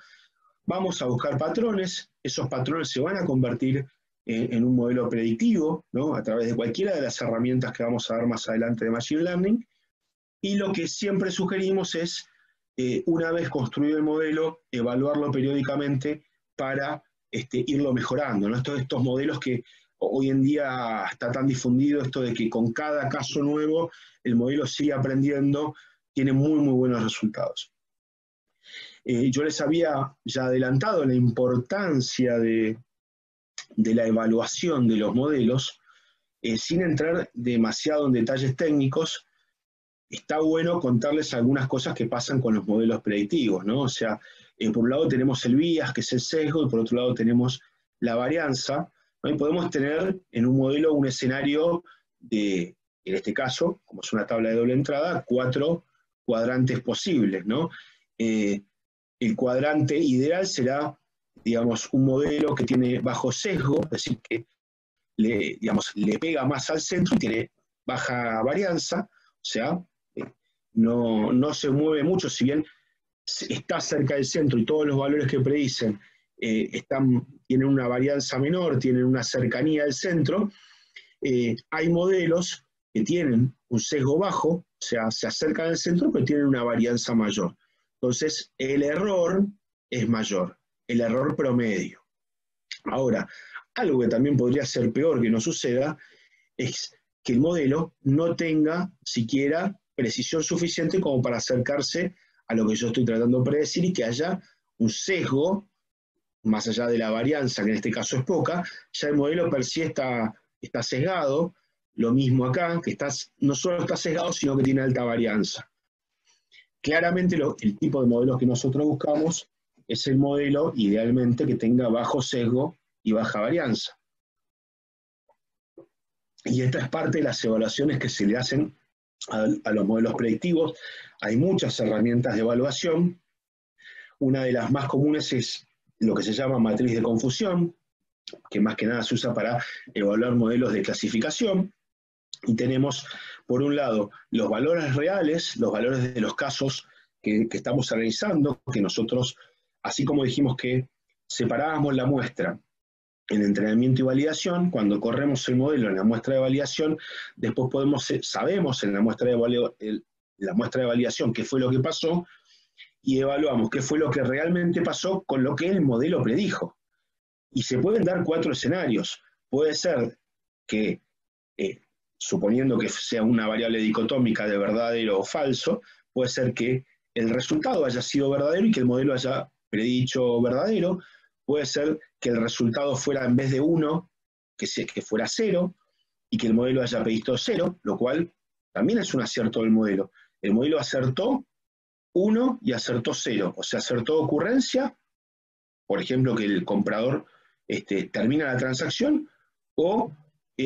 Vamos a buscar patrones. Esos patrones se van a convertir en un modelo predictivo, ¿no? A través de cualquiera de las herramientas que vamos a ver más adelante de Machine Learning. Y lo que siempre sugerimos es, una vez construido el modelo, evaluarlo periódicamente para irlo mejorando, ¿no? Estos modelos que hoy en día está tan difundido, esto de que con cada caso nuevo el modelo sigue aprendiendo, tiene muy, muy buenos resultados. Yo les había ya adelantado la importancia de la evaluación de los modelos, sin entrar demasiado en detalles técnicos. Está bueno contarles algunas cosas que pasan con los modelos predictivos, ¿no? O sea, por un lado tenemos el bias, que es el sesgo, y por otro lado tenemos la varianza, ¿no? Y podemos tener en un modelo un escenario de, en este caso, como es una tabla de doble entrada, 4 cuadrantes posibles, ¿no? El cuadrante ideal será, digamos, un modelo que tiene bajo sesgo, es decir, que le pega más al centro y tiene baja varianza, o sea, no se mueve mucho, si bien está cerca del centro y todos los valores que predicen tienen una varianza menor, tienen una cercanía al centro. Hay modelos que tienen un sesgo bajo, o sea, se acercan al centro, pero tienen una varianza mayor. Entonces, el error es mayor, el error promedio. Ahora, algo que también podría ser peor que no suceda es que el modelo no tenga siquiera precisión suficiente como para acercarse a lo que yo estoy tratando de predecir, y que haya un sesgo, más allá de la varianza, que en este caso es poca, ya el modelo per sí está sesgado. Lo mismo acá, que no solo está sesgado, sino que tiene alta varianza. Claramente el tipo de modelos que nosotros buscamos es el modelo, idealmente, que tenga bajo sesgo y baja varianza. Y esta es parte de las evaluaciones que se le hacen a los modelos predictivos. Hay muchas herramientas de evaluación. Una de las más comunes es lo que se llama matriz de confusión, que más que nada se usa para evaluar modelos de clasificación. y tenemos, por un lado, los valores reales, los valores de los casos que estamos analizando, que nosotros, así como dijimos que separábamos la muestra en entrenamiento y validación, cuando corremos el modelo en la muestra de validación, después sabemos en la muestra de validación qué fue lo que pasó, y evaluamos qué fue lo que realmente pasó con lo que el modelo predijo. Y se pueden dar 4 escenarios. Puede ser que, suponiendo que sea una variable dicotómica de verdadero o falso, puede ser que el resultado haya sido verdadero y que el modelo haya predicho verdadero. Puede ser que el resultado fuera, en vez de 1, que fuera 0, y que el modelo haya predicho 0, lo cual también es un acierto del modelo. El modelo acertó 1 y acertó 0, o sea, acertó ocurrencia, por ejemplo, que el comprador termina la transacción, o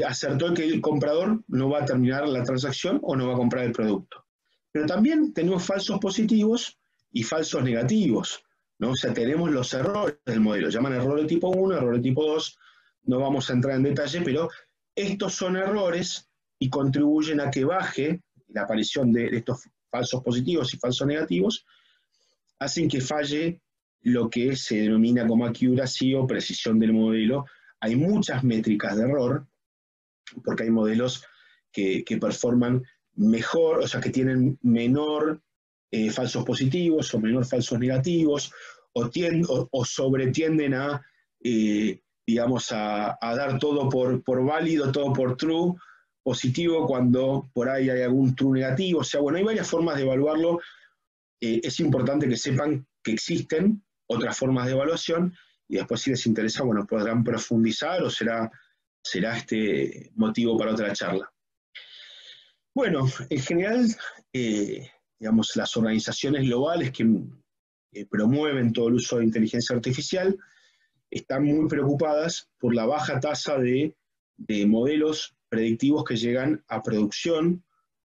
acertó que el comprador no va a terminar la transacción o no va a comprar el producto. Pero también tenemos falsos positivos y falsos negativos, ¿no? O sea, tenemos los errores del modelo, llaman error de tipo 1, error de tipo 2, no vamos a entrar en detalle, pero estos son errores y contribuyen a que baje la aparición de estos falsos positivos y falsos negativos, hacen que falle lo que se denomina como accuracy o precisión del modelo. Hay muchas métricas de error, porque hay modelos que performan mejor, o sea, que tienen menor falsos positivos o menor falsos negativos, o sobretienden a, digamos, a dar todo por válido, todo por true, positivo, cuando por ahí hay algún true negativo. O sea, bueno, hay varias formas de evaluarlo. Es importante que sepan que existen otras formas de evaluación, y después, si les interesa, bueno, podrán profundizar o será este motivo para otra charla. Bueno, en general, digamos, las organizaciones globales que promueven todo el uso de inteligencia artificial están muy preocupadas por la baja tasa de modelos predictivos que llegan a producción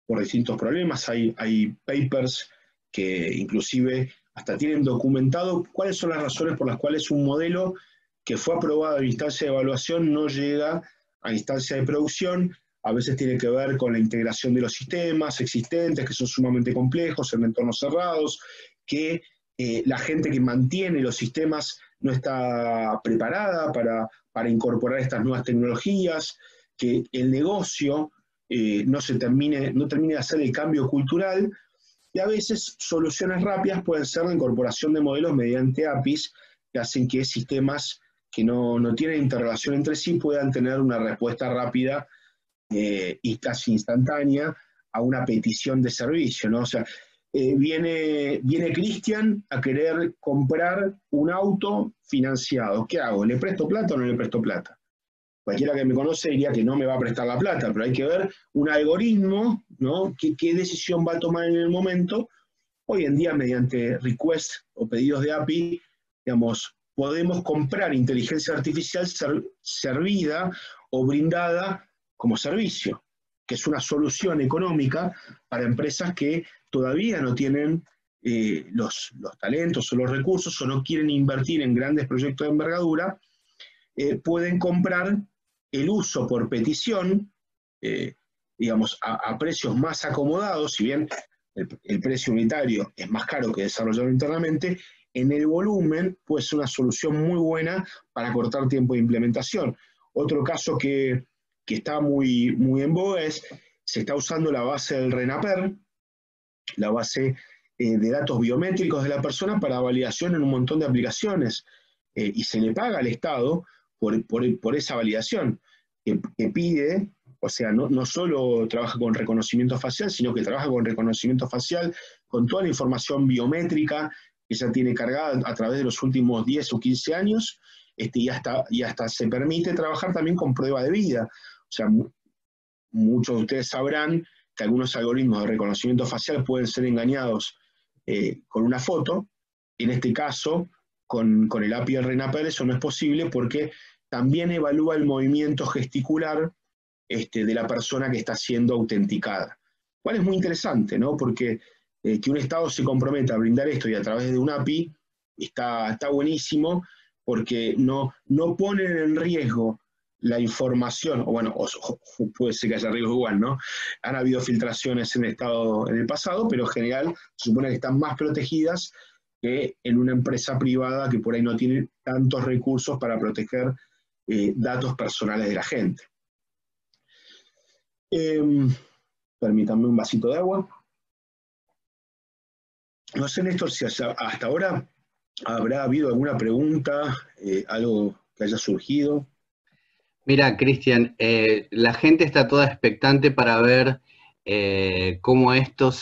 por distintos problemas. Hay papers que inclusive hasta tienen documentado cuáles son las razones por las cuales un modelo que fue aprobado en instancia de evaluación no llega a instancia de producción. A veces tiene que ver con la integración de los sistemas existentes, que son sumamente complejos, en entornos cerrados, que la gente que mantiene los sistemas no está preparada para incorporar estas nuevas tecnologías, que el negocio no termine de hacer el cambio cultural, y a veces soluciones rápidas pueden ser la incorporación de modelos mediante APIs que hacen que sistemas que no tienen interrelación entre sí puedan tener una respuesta rápida y casi instantánea a una petición de servicio, ¿no? O sea, viene Cristian a querer comprar un auto financiado. ¿Qué hago? ¿Le presto plata o no le presto plata? Cualquiera que me conoce diría que no me va a prestar la plata, pero hay que ver un algoritmo, ¿no? ¿Qué decisión va a tomar en el momento? Hoy en día, mediante requests o pedidos de API, digamos, podemos comprar inteligencia artificial servida o brindada como servicio, que es una solución económica para empresas que todavía no tienen los talentos o los recursos o no quieren invertir en grandes proyectos de envergadura. Pueden comprar el uso por petición, digamos, a precios más acomodados. Si bien el precio unitario es más caro que desarrollarlo internamente, en el volumen puede ser una solución muy buena para cortar tiempo de implementación. Otro caso que está muy en boga es, se está usando la base del RENAPER, la base de datos biométricos de la persona para validación en un montón de aplicaciones, y se le paga al Estado por esa validación que pide. O sea, no solo trabaja con reconocimiento facial, sino que trabaja con reconocimiento facial, con toda la información biométrica que ya tiene cargada a través de los últimos 10 o 15 años, y hasta se permite trabajar también con prueba de vida. O sea, muchos de ustedes sabrán que algunos algoritmos de reconocimiento facial pueden ser engañados con una foto. En este caso, con el API del RENAPER eso no es posible, porque también evalúa el movimiento gesticular de la persona que está siendo autenticada. Cual es muy interesante, ¿no? Porque que un Estado se comprometa a brindar esto y a través de un API está buenísimo, porque no ponen en riesgo la información, o bueno, puede ser que haya riesgos igual, ¿no? Han habido filtraciones en el pasado, pero en general se supone que están más protegidas que en una empresa privada que por ahí no tiene tantos recursos para proteger datos personales de la gente. Permítanme un vasito de agua. No sé, Néstor, si hasta ahora habrá habido alguna pregunta, algo que haya surgido. Mira, Cristian, la gente está toda expectante para ver cómo esto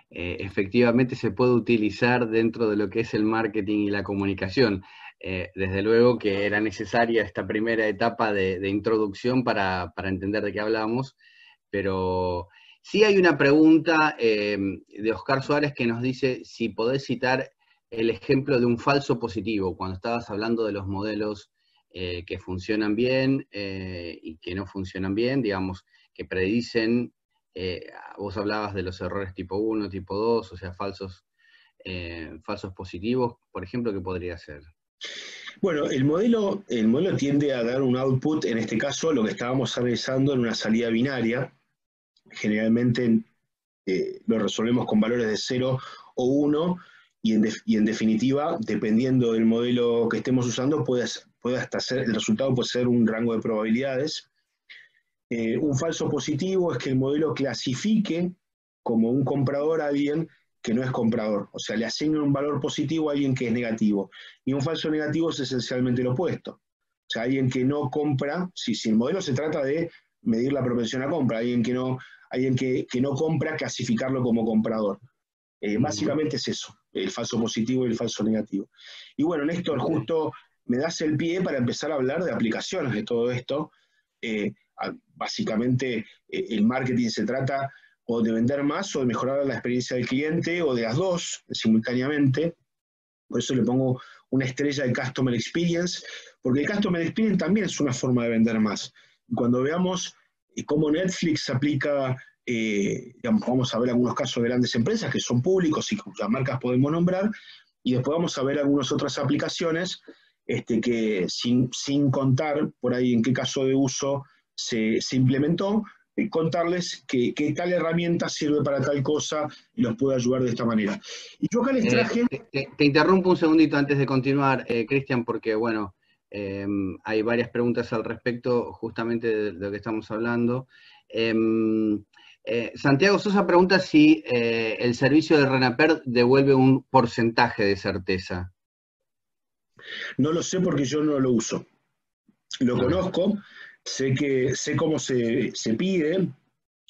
efectivamente se puede utilizar dentro de lo que es el marketing y la comunicación. Desde luego que era necesaria esta primera etapa de introducción para entender de qué hablamos, pero sí hay una pregunta de Oscar Suárez que nos dice si podés citar el ejemplo de un falso positivo, cuando estabas hablando de los modelos que funcionan bien y que no funcionan bien, digamos, que predicen, vos hablabas de los errores tipo 1, tipo 2, o sea, falsos positivos, por ejemplo, ¿qué podría ser? Bueno, el modelo tiende a dar un output, en este caso lo que estábamos analizando en una salida binaria. Generalmente lo resolvemos con valores de 0 o 1, y en definitiva, dependiendo del modelo que estemos usando, puede hasta ser, el resultado puede ser un rango de probabilidades. Un falso positivo es que el modelo clasifique como un comprador a alguien que no es comprador, o sea, le asigna un valor positivo a alguien que es negativo. Y un falso negativo es esencialmente lo opuesto. O sea, alguien que no compra, si el modelo se trata de medir la propensión a compra, alguien que no compra, clasificarlo como comprador. Básicamente es eso, el falso positivo y el falso negativo. Y bueno, Néstor, justo me das el pie para empezar a hablar de aplicaciones de todo esto. Básicamente el marketing se trata o de vender más o de mejorar la experiencia del cliente, o de las dos simultáneamente. Por eso le pongo una estrella de Customer Experience, porque el Customer Experience también es una forma de vender más. Y cuando veamos cómo Netflix aplica, digamos, vamos a ver algunos casos de grandes empresas que son públicos y cuyas marcas podemos nombrar, y después vamos a ver algunas otras aplicaciones que sin contar por ahí en qué caso de uso se implementó, contarles que tal herramienta sirve para tal cosa y los puede ayudar de esta manera. Y yo acá les traje... Te interrumpo un segundito antes de continuar, Cristian, porque bueno, hay varias preguntas al respecto justamente de lo que estamos hablando. Santiago Sosa pregunta si el servicio de RENAPER devuelve un porcentaje de certeza. No lo sé porque yo no lo uso. Lo conozco, sé cómo se pide,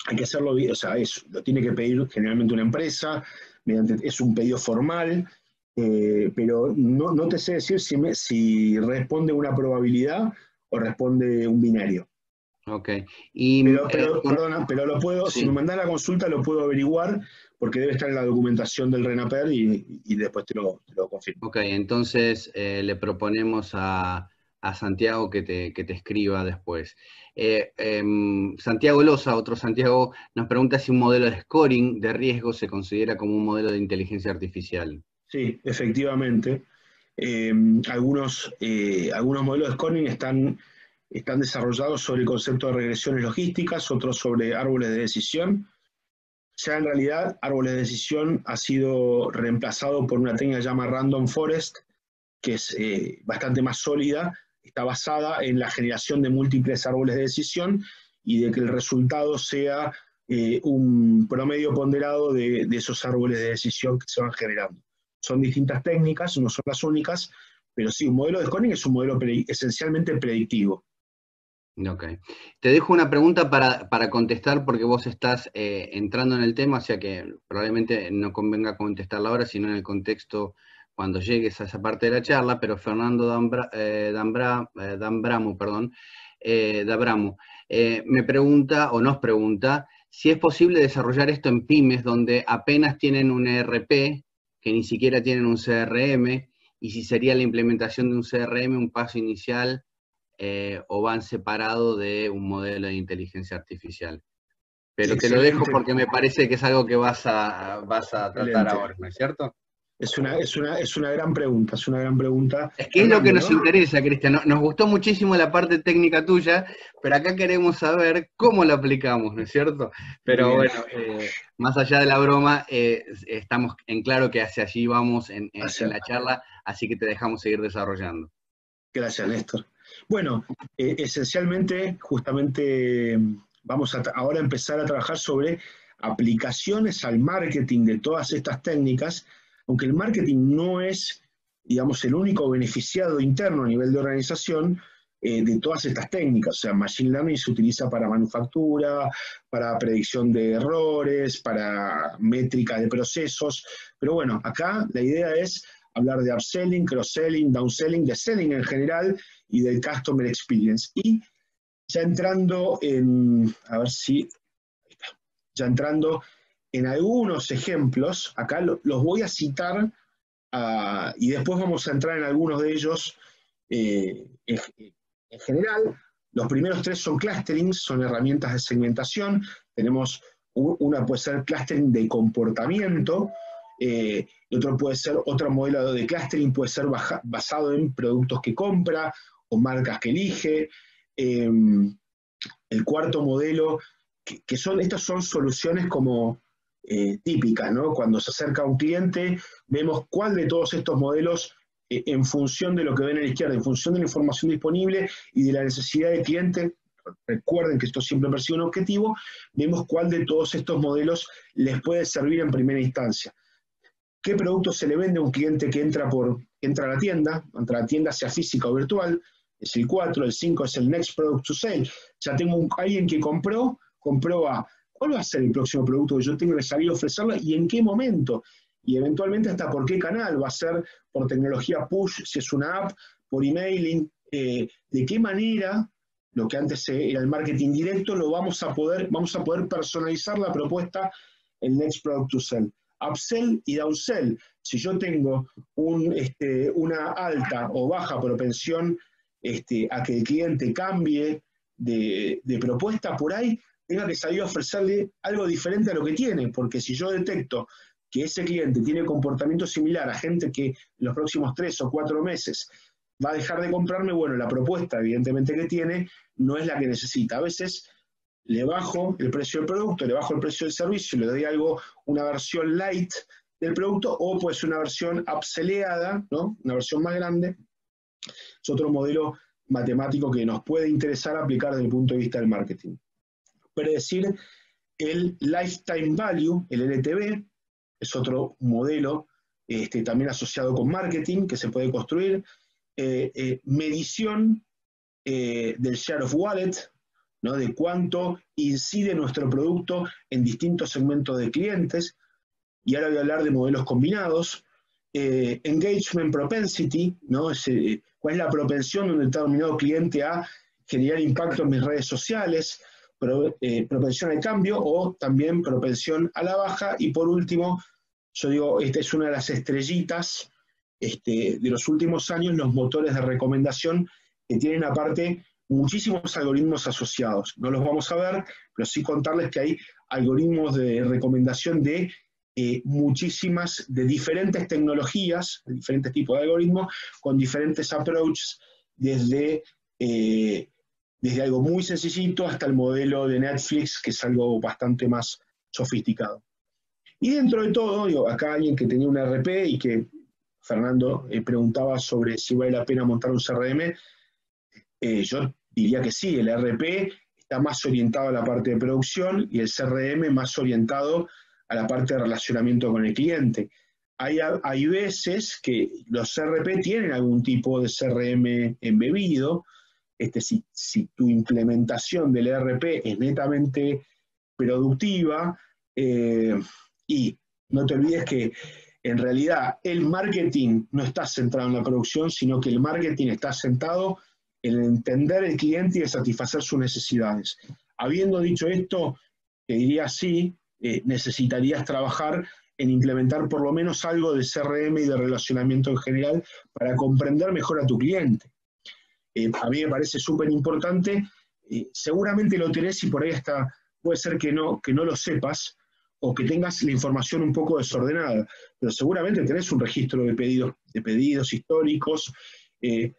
hay que hacerlo bien, o sea, lo tiene que pedir generalmente una empresa, es un pedido formal, pero no te sé decir si responde una probabilidad o responde un binario. Ok. Pero lo puedo, sí. Si me mandás la consulta lo puedo averiguar, porque debe estar en la documentación del RENAPER y después te lo confirmo. Ok, entonces le proponemos a Santiago que te escriba después. Santiago Loza, otro Santiago, nos pregunta si un modelo de scoring de riesgo se considera como un modelo de inteligencia artificial. Sí, efectivamente. Algunos modelos de scoring están desarrollados sobre el concepto de regresiones logísticas, otros sobre árboles de decisión. Ya en realidad, árboles de decisión ha sido reemplazado por una técnica llamada Random Forest, que es bastante más sólida, está basada en la generación de múltiples árboles de decisión y de que el resultado sea un promedio ponderado de esos árboles de decisión que se van generando. Son distintas técnicas, no son las únicas, pero sí, un modelo de scoring es un modelo esencialmente predictivo. Ok. Te dejo una pregunta para contestar porque vos estás entrando en el tema, o sea que probablemente no convenga contestarla ahora, sino en el contexto cuando llegues a esa parte de la charla, pero Fernando Dambramo me pregunta o nos pregunta si es posible desarrollar esto en pymes donde apenas tienen un ERP, que ni siquiera tienen un CRM, y si sería la implementación de un CRM un paso inicial o van separados de un modelo de inteligencia artificial. Pero excelente. Te lo dejo porque me parece que es algo que vas a tratar ahora, ¿no es cierto? Es una gran pregunta, es una gran pregunta. Es que es lo que nos interesa, Cristian. Nos gustó muchísimo la parte técnica tuya, pero acá queremos saber cómo lo aplicamos, ¿no es cierto? Pero bueno, más allá de la broma, estamos en claro que hacia allí vamos en la charla, así que te dejamos seguir desarrollando. Gracias, Néstor. Bueno, esencialmente, justamente, vamos a ahora empezar a trabajar sobre aplicaciones al marketing de todas estas técnicas, aunque el marketing no es, digamos, el único beneficiado interno a nivel de organización de todas estas técnicas. O sea, Machine Learning se utiliza para manufactura, para predicción de errores, para métrica de procesos, pero bueno, acá la idea es hablar de upselling, cross-selling, downselling, de selling en general y del customer experience. Y ya entrando en, a ver si, ya entrando en algunos ejemplos, acá los voy a citar y después vamos a entrar en algunos de ellos en general. Los primeros tres son clusterings, son herramientas de segmentación. Tenemos una puede ser clustering de comportamiento, otro modelo de clustering puede ser basado en productos que compra o marcas que elige. El cuarto modelo, estas son soluciones como típicas, ¿no? Cuando se acerca a un cliente, vemos cuál de todos estos modelos, en función de lo que ven a la izquierda, en función de la información disponible y de la necesidad del cliente, recuerden que esto siempre persigue un objetivo, vemos cuál de todos estos modelos les puede servir en primera instancia. ¿Qué producto se le vende a un cliente que entra a la tienda, sea física o virtual? Es el 4, el 5 es el next product to sell. Ya tengo alguien que compró a cuál va a ser el próximo producto que yo tengo que salir a ofrecerle y en qué momento. Y eventualmente hasta por qué canal. Va a ser por tecnología push, si es una app, por emailing, de qué manera, lo que antes era el marketing directo, vamos a poder personalizar la propuesta en next product to sell. Upsell y downsell. Si yo tengo una alta o baja propensión a que el cliente cambie de propuesta, por ahí tenga que salir a ofrecerle algo diferente a lo que tiene, porque si yo detecto que ese cliente tiene comportamiento similar a gente que en los próximos 3 o 4 meses va a dejar de comprarme, bueno, la propuesta evidentemente que tiene no es la que necesita. A veces le bajo el precio del producto, le bajo el precio del servicio, le doy una versión light del producto, o puede ser una versión upselleada, ¿no? Una versión más grande. Es otro modelo matemático que nos puede interesar aplicar desde el punto de vista del marketing. Predecir el lifetime value, el LTV, es otro modelo también asociado con marketing que se puede construir. Medición del share of wallet, ¿no? De cuánto incide nuestro producto en distintos segmentos de clientes. Y ahora voy a hablar de modelos combinados. Engagement propensity, ¿no? ¿Cuál es la propensión de un determinado cliente a generar impacto en mis redes sociales? Propensión al cambio o también propensión a la baja. Y por último, yo digo, esta es una de las estrellitas de los últimos años, los motores de recomendación, que tienen aparte muchísimos algoritmos asociados. No los vamos a ver, pero sí contarles que hay algoritmos de recomendación de diferentes tecnologías, de diferentes tipos de algoritmos, con diferentes approaches, desde algo muy sencillito hasta el modelo de Netflix, que es algo bastante más sofisticado. Y dentro de todo, acá alguien que tenía un ERP y que Fernando preguntaba sobre si vale la pena montar un CRM, yo diría que sí, el ERP está más orientado a la parte de producción y el CRM más orientado a la parte de relacionamiento con el cliente. Hay veces que los CRP tienen algún tipo de CRM embebido. Si tu implementación del ERP es netamente productiva, y no te olvides que en realidad el marketing no está centrado en la producción, sino que el marketing está centrado en entender el cliente y en satisfacer sus necesidades. Habiendo dicho esto, te diría sí, necesitarías trabajar en implementar por lo menos algo de CRM y de relacionamiento en general para comprender mejor a tu cliente. A mí me parece súper importante, seguramente lo tenés y por ahí hasta puede ser que no lo sepas, o que tengas la información un poco desordenada, pero seguramente tenés un registro de pedidos históricos.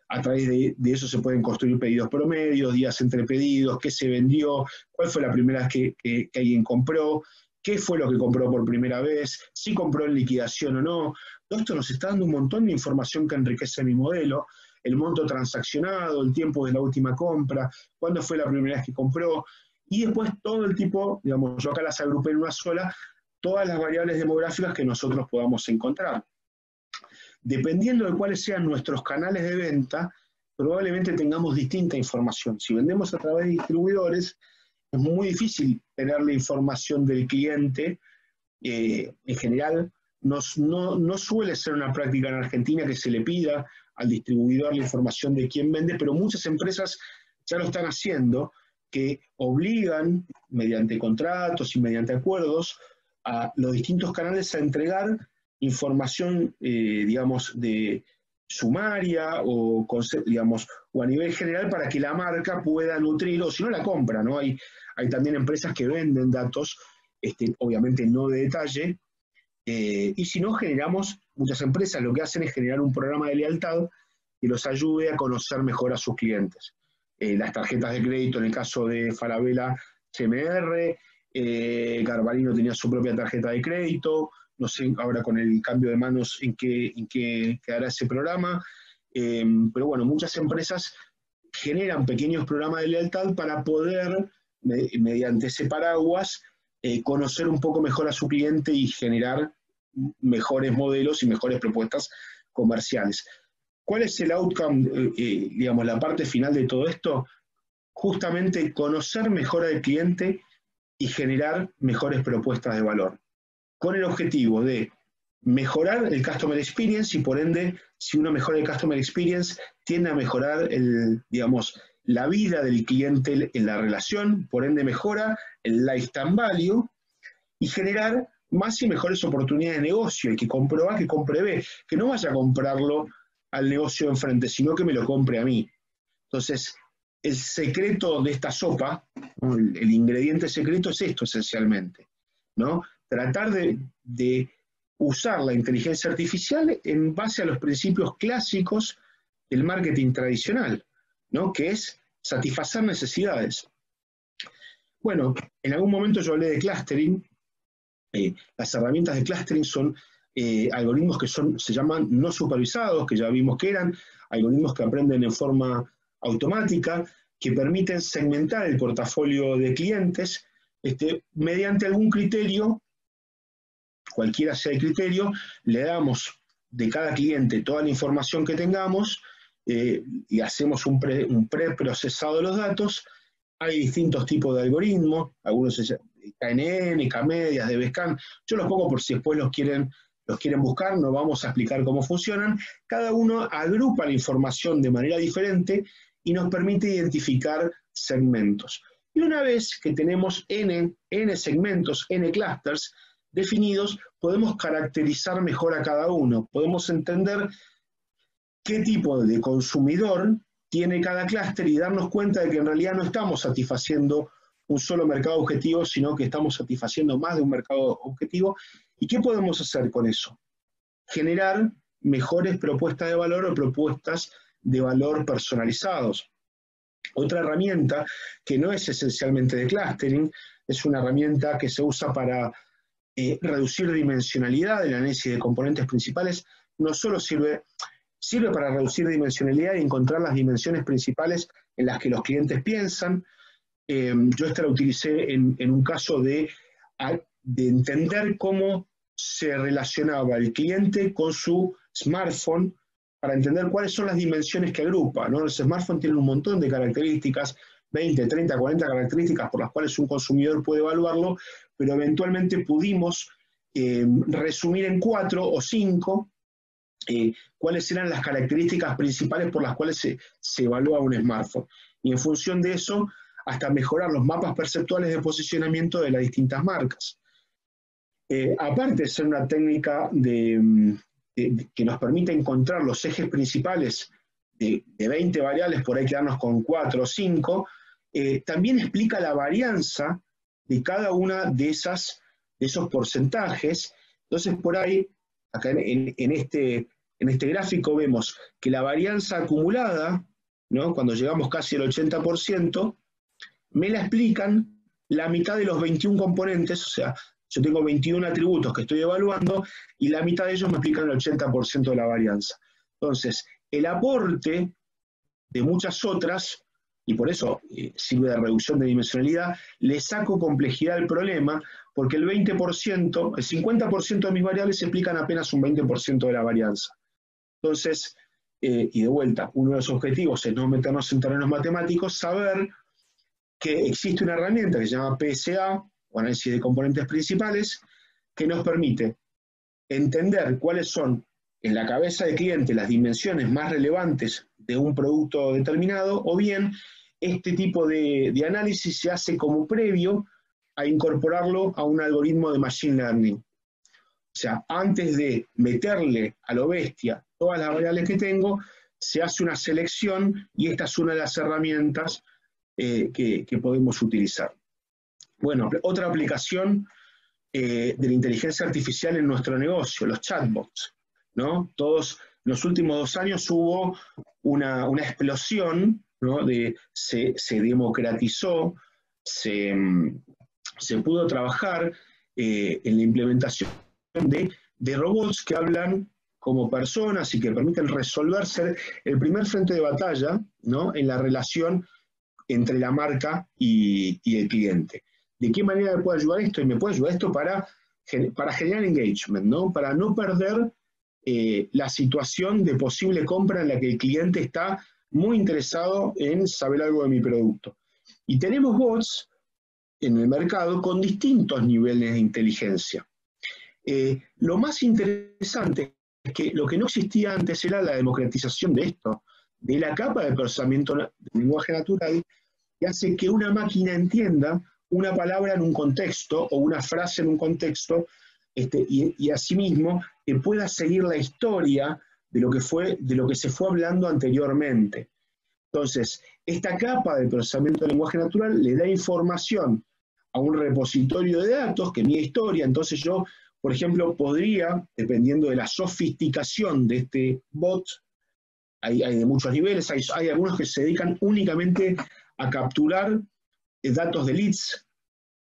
A través de eso se pueden construir pedidos promedios, días entre pedidos, qué se vendió, cuál fue la primera vez que alguien compró, qué fue lo que compró por primera vez, si compró en liquidación o no. Todo esto nos está dando un montón de información que enriquece mi modelo, el monto transaccionado, el tiempo de la última compra, cuándo fue la primera vez que compró, y después todo el tipo, digamos, yo acá las agrupé en una sola, todas las variables demográficas que nosotros podamos encontrar. Dependiendo de cuáles sean nuestros canales de venta, probablemente tengamos distinta información. Si vendemos a través de distribuidores, es muy difícil tener la información del cliente. En general, no suele ser una práctica en Argentina que se le pida al distribuidor la información de quién vende, pero muchas empresas ya lo están haciendo, que obligan, mediante contratos y mediante acuerdos, a los distintos canales a entregar información, digamos, de sumaria o, digamos, o a nivel general para que la marca pueda nutrir, o si no la compra, ¿no? Hay también empresas que venden datos, obviamente no de detalle, y si no generamos, muchas empresas lo que hacen es generar un programa de lealtad que los ayude a conocer mejor a sus clientes. Las tarjetas de crédito, en el caso de Falabella, CMR, Garbarino tenía su propia tarjeta de crédito, no sé ahora con el cambio de manos en qué quedará ese programa, pero bueno, muchas empresas generan pequeños programas de lealtad para poder, mediante ese paraguas, conocer un poco mejor a su cliente y generar mejores modelos y mejores propuestas comerciales. ¿Cuál es el outcome, digamos, la parte final de todo esto? Justamente conocer mejor al cliente y generar mejores propuestas de valor, con el objetivo de mejorar el Customer Experience y por ende, si uno mejora el Customer Experience, tiende a mejorar digamos, la vida del cliente en la relación, por ende mejora el lifetime value y generar más y mejores oportunidades de negocio. El que compró A, que compre B, que no vaya a comprarlo al negocio de enfrente, sino que me lo compre a mí. Entonces, el secreto de esta sopa, ¿no? El ingrediente secreto es esto esencialmente, ¿no? Tratar de usar la inteligencia artificial en base a los principios clásicos del marketing tradicional, ¿no? Que es satisfacer necesidades. Bueno, en algún momento yo hablé de clustering. Las herramientas de clustering son algoritmos que se llaman no supervisados, que ya vimos que eran, algoritmos que aprenden en forma automática, que permiten segmentar el portafolio de clientes mediante algún criterio, cualquiera sea el criterio, le damos de cada cliente toda la información que tengamos y hacemos un preprocesado de los datos. Hay distintos tipos de algoritmos, algunos se llaman KNN, K-medias, DBSCAN. Yo los pongo por si después los quieren buscar, no vamos a explicar cómo funcionan. Cada uno agrupa la información de manera diferente y nos permite identificar segmentos. Y una vez que tenemos N segmentos, N clusters definidos, podemos caracterizar mejor a cada uno. Podemos entender qué tipo de consumidor tiene cada clúster y darnos cuenta de que en realidad no estamos satisfaciendo un solo mercado objetivo, sino que estamos satisfaciendo más de un mercado objetivo. ¿Y qué podemos hacer con eso? Generar mejores propuestas de valor o propuestas de valor personalizados. Otra herramienta que no es esencialmente de clustering, es una herramienta que se usa para reducir dimensionalidad del análisis de componentes principales. No solo sirve para reducir dimensionalidad y encontrar las dimensiones principales en las que los clientes piensan. Yo esta la utilicé en un caso de entender cómo se relacionaba el cliente con su smartphone para entender cuáles son las dimensiones que agrupa, ¿no? Los smartphones tienen un montón de características, 20, 30, 40 características por las cuales un consumidor puede evaluarlo, pero eventualmente pudimos resumir en 4 o 5 cuáles eran las características principales por las cuales se evalúa un smartphone. Y en función de eso, hasta mejorar los mapas perceptuales de posicionamiento de las distintas marcas. Aparte de ser una técnica que nos permite encontrar los ejes principales de 20 variables, por ahí quedarnos con 4 o 5, también explica la varianza de cada una de esas esos porcentajes. Entonces por ahí, acá en este gráfico vemos que la varianza acumulada, ¿no?, cuando llegamos casi al 80%, me la explican la mitad de los 21 componentes, o sea, yo tengo 21 atributos que estoy evaluando y la mitad de ellos me explican el 80% de la varianza. Entonces, el aporte de muchas otras, y por eso sirve de reducción de dimensionalidad, le saco complejidad al problema, porque el 20%, el 50% de mis variables explican apenas un 20% de la varianza. Entonces, y de vuelta, uno de los objetivos es no meternos en terrenos matemáticos, saber que existe una herramienta que se llama PSA, o análisis de componentes principales, que nos permite entender cuáles son en la cabeza del cliente las dimensiones más relevantes de un producto determinado, o bien este tipo de análisis se hace como previo a incorporarlo a un algoritmo de Machine Learning. O sea, antes de meterle a lo bestia todas las variables que tengo, se hace una selección y esta es una de las herramientas que podemos utilizar. Bueno, otra aplicación de la inteligencia artificial en nuestro negocio, los chatbots, ¿no? Todos, en los últimos 2 años hubo una explosión, ¿no? Se democratizó, se pudo trabajar en la implementación de robots que hablan como personas y que permiten resolver, ser el primer frente de batalla, ¿no?, en la relación entre la marca y el cliente. ¿De qué manera me puede ayudar esto? Y me puede ayudar esto para generar engagement, ¿no?, para no perder la situación de posible compra en la que el cliente está muy interesado en saber algo de mi producto. Y tenemos bots en el mercado con distintos niveles de inteligencia. Lo más interesante es que lo que no existía antes era la democratización de esto, de la capa de procesamiento del lenguaje natural, que hace que una máquina entienda una palabra en un contexto o una frase en un contexto, y asimismo pueda seguir la historia de lo que se fue hablando anteriormente. Entonces, esta capa de procesamiento del lenguaje natural le da información a un repositorio de datos que mide historia. Entonces yo, por ejemplo, podría, dependiendo de la sofisticación de este bot, hay de muchos niveles, hay algunos que se dedican únicamente a capturar datos de leads,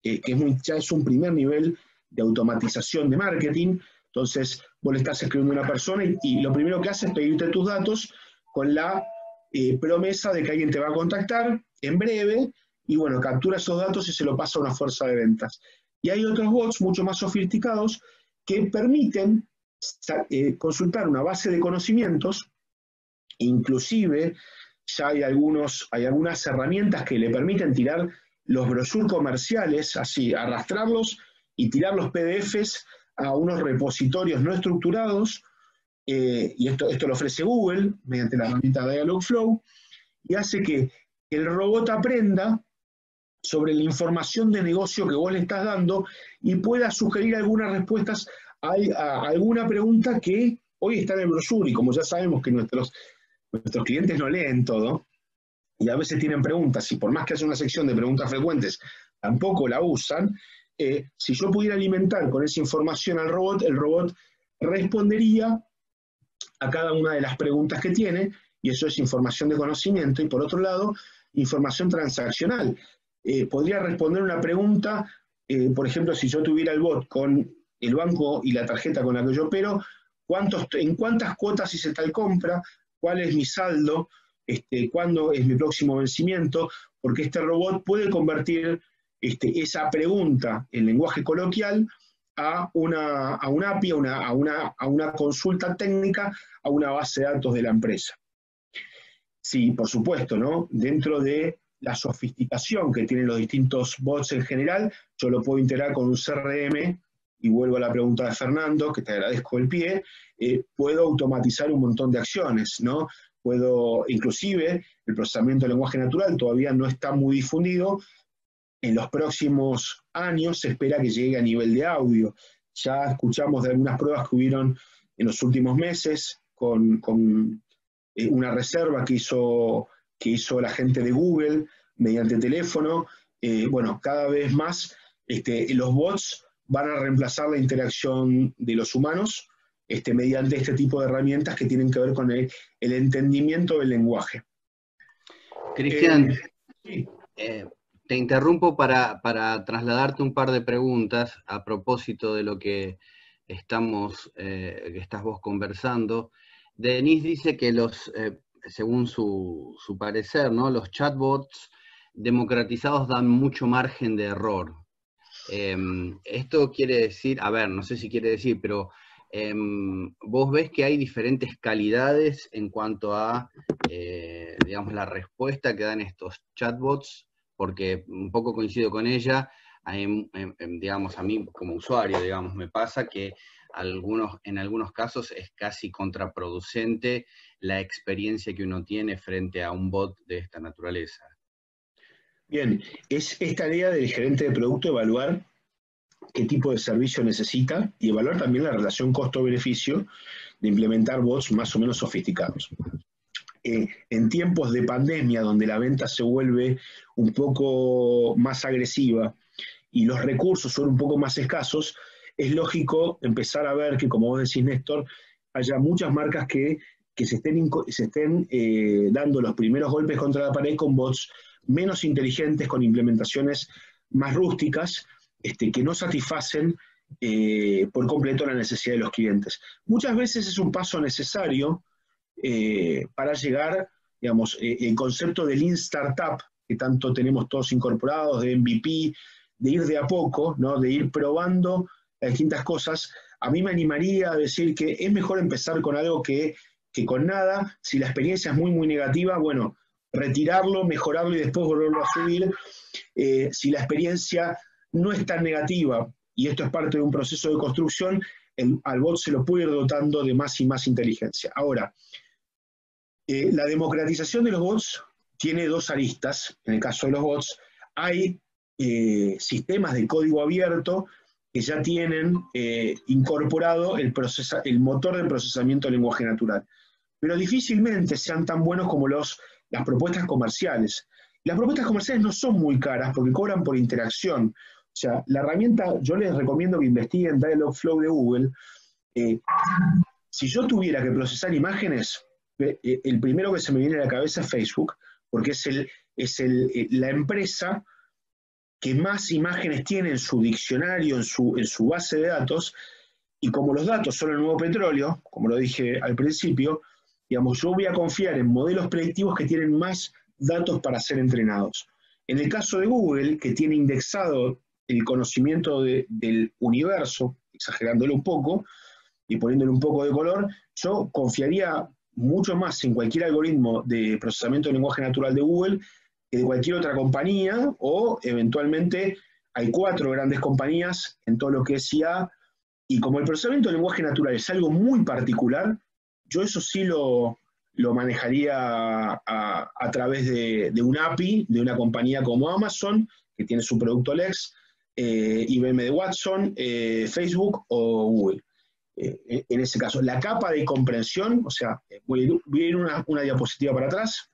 que ya es un primer nivel de automatización de marketing. Entonces, vos le estás escribiendo a una persona y lo primero que hace es pedirte tus datos con la promesa de que alguien te va a contactar en breve, y bueno, captura esos datos y se lo pasa a una fuerza de ventas. Y hay otros bots mucho más sofisticados que permiten consultar una base de conocimientos, inclusive ya hay algunas herramientas que le permiten tirar los brochures comerciales, así, arrastrarlos y tirar los PDFs a unos repositorios no estructurados, y esto lo ofrece Google mediante la herramienta Dialogflow, y hace que el robot aprenda sobre la información de negocio que vos le estás dando y pueda sugerir algunas respuestas a alguna pregunta que hoy está en el brochure, y como ya sabemos que nuestros clientes no leen todo, y a veces tienen preguntas, y por más que haya una sección de preguntas frecuentes, tampoco la usan. Si yo pudiera alimentar con esa información al robot, el robot respondería a cada una de las preguntas que tiene, y eso es información de conocimiento. Y por otro lado, información transaccional. Podría responder una pregunta, por ejemplo, si yo tuviera el bot con el banco y la tarjeta con la que yo opero, en cuántas cuotas hice tal compra, cuál es mi saldo, cuándo es mi próximo vencimiento, porque este robot puede convertir esa pregunta en lenguaje coloquial a una API, a una consulta técnica, a una base de datos de la empresa. Sí, por supuesto, ¿no? Dentro de la sofisticación que tienen los distintos bots en general, yo lo puedo integrar con un CRM, y vuelvo a la pregunta de Fernando, que te agradezco el pie, puedo automatizar un montón de acciones, ¿no? Inclusive, el procesamiento del lenguaje natural todavía no está muy difundido. En los próximos años se espera que llegue a nivel de audio. Ya escuchamos de algunas pruebas que hubieron en los últimos meses con una reserva que hizo la gente de Google mediante teléfono. Bueno, cada vez más los bots van a reemplazar la interacción de los humanos mediante este tipo de herramientas que tienen que ver con el entendimiento del lenguaje. Cristian, Sí. te interrumpo para trasladarte un par de preguntas a propósito de lo que estás vos conversando. Denise dice que según su parecer, ¿no?, los chatbots democratizados dan mucho margen de error. Esto quiere decir, a ver, no sé si quiere decir, pero vos ves que hay diferentes calidades en cuanto a, digamos, la respuesta que dan estos chatbots, porque un poco coincido con ella, digamos, a mí como usuario, digamos, me pasa que en algunos casos es casi contraproducente la experiencia que uno tiene frente a un bot de esta naturaleza. Bien, es tarea del gerente de producto evaluar qué tipo de servicio necesita y evaluar también la relación costo-beneficio de implementar bots más o menos sofisticados. En tiempos de pandemia, donde la venta se vuelve un poco más agresiva y los recursos son un poco más escasos, es lógico empezar a ver que, como vos decís, Néstor, haya muchas marcas que se estén dando los primeros golpes contra la pared con bots menos inteligentes, con implementaciones más rústicas, que no satisfacen por completo la necesidad de los clientes. Muchas veces es un paso necesario para llegar, digamos, el concepto del Lean Startup, que tanto tenemos todos incorporados, de MVP, de ir de a poco, ¿no?, de ir probando las distintas cosas. A mí me animaría a decir que es mejor empezar con algo que con nada. Si la experiencia es muy, muy negativa, bueno, retirarlo, mejorarlo y después volverlo a subir. Si la experiencia no es tan negativa, y esto es parte de un proceso de construcción, al bot se lo puede ir dotando de más y más inteligencia. Ahora, la democratización de los bots tiene dos aristas. En el caso de los bots, hay sistemas de código abierto que ya tienen incorporado el motor de procesamiento del lenguaje natural, pero difícilmente sean tan buenos como las propuestas comerciales. Las propuestas comerciales no son muy caras porque cobran por interacción. O sea, la herramienta, yo les recomiendo que investiguen Dialogflow de Google. Si yo tuviera que procesar imágenes, el primero que se me viene a la cabeza es Facebook, porque es la empresa que más imágenes tiene en su diccionario, en su base de datos, y como los datos son el nuevo petróleo, como lo dije al principio, digamos, yo voy a confiar en modelos predictivos que tienen más datos para ser entrenados. En el caso de Google, que tiene indexado el conocimiento del universo, exagerándolo un poco y poniéndole un poco de color, yo confiaría mucho más en cualquier algoritmo de procesamiento de lenguaje natural de Google que de cualquier otra compañía, o eventualmente hay 4 grandes compañías en todo lo que es IA, y como el procesamiento de lenguaje natural es algo muy particular, yo eso sí lo manejaría a través de un API, de una compañía como Amazon, que tiene su producto Lex, IBM de Watson, Facebook o Google. En ese caso, la capa de comprensión, o sea, voy a ir una diapositiva para atrás.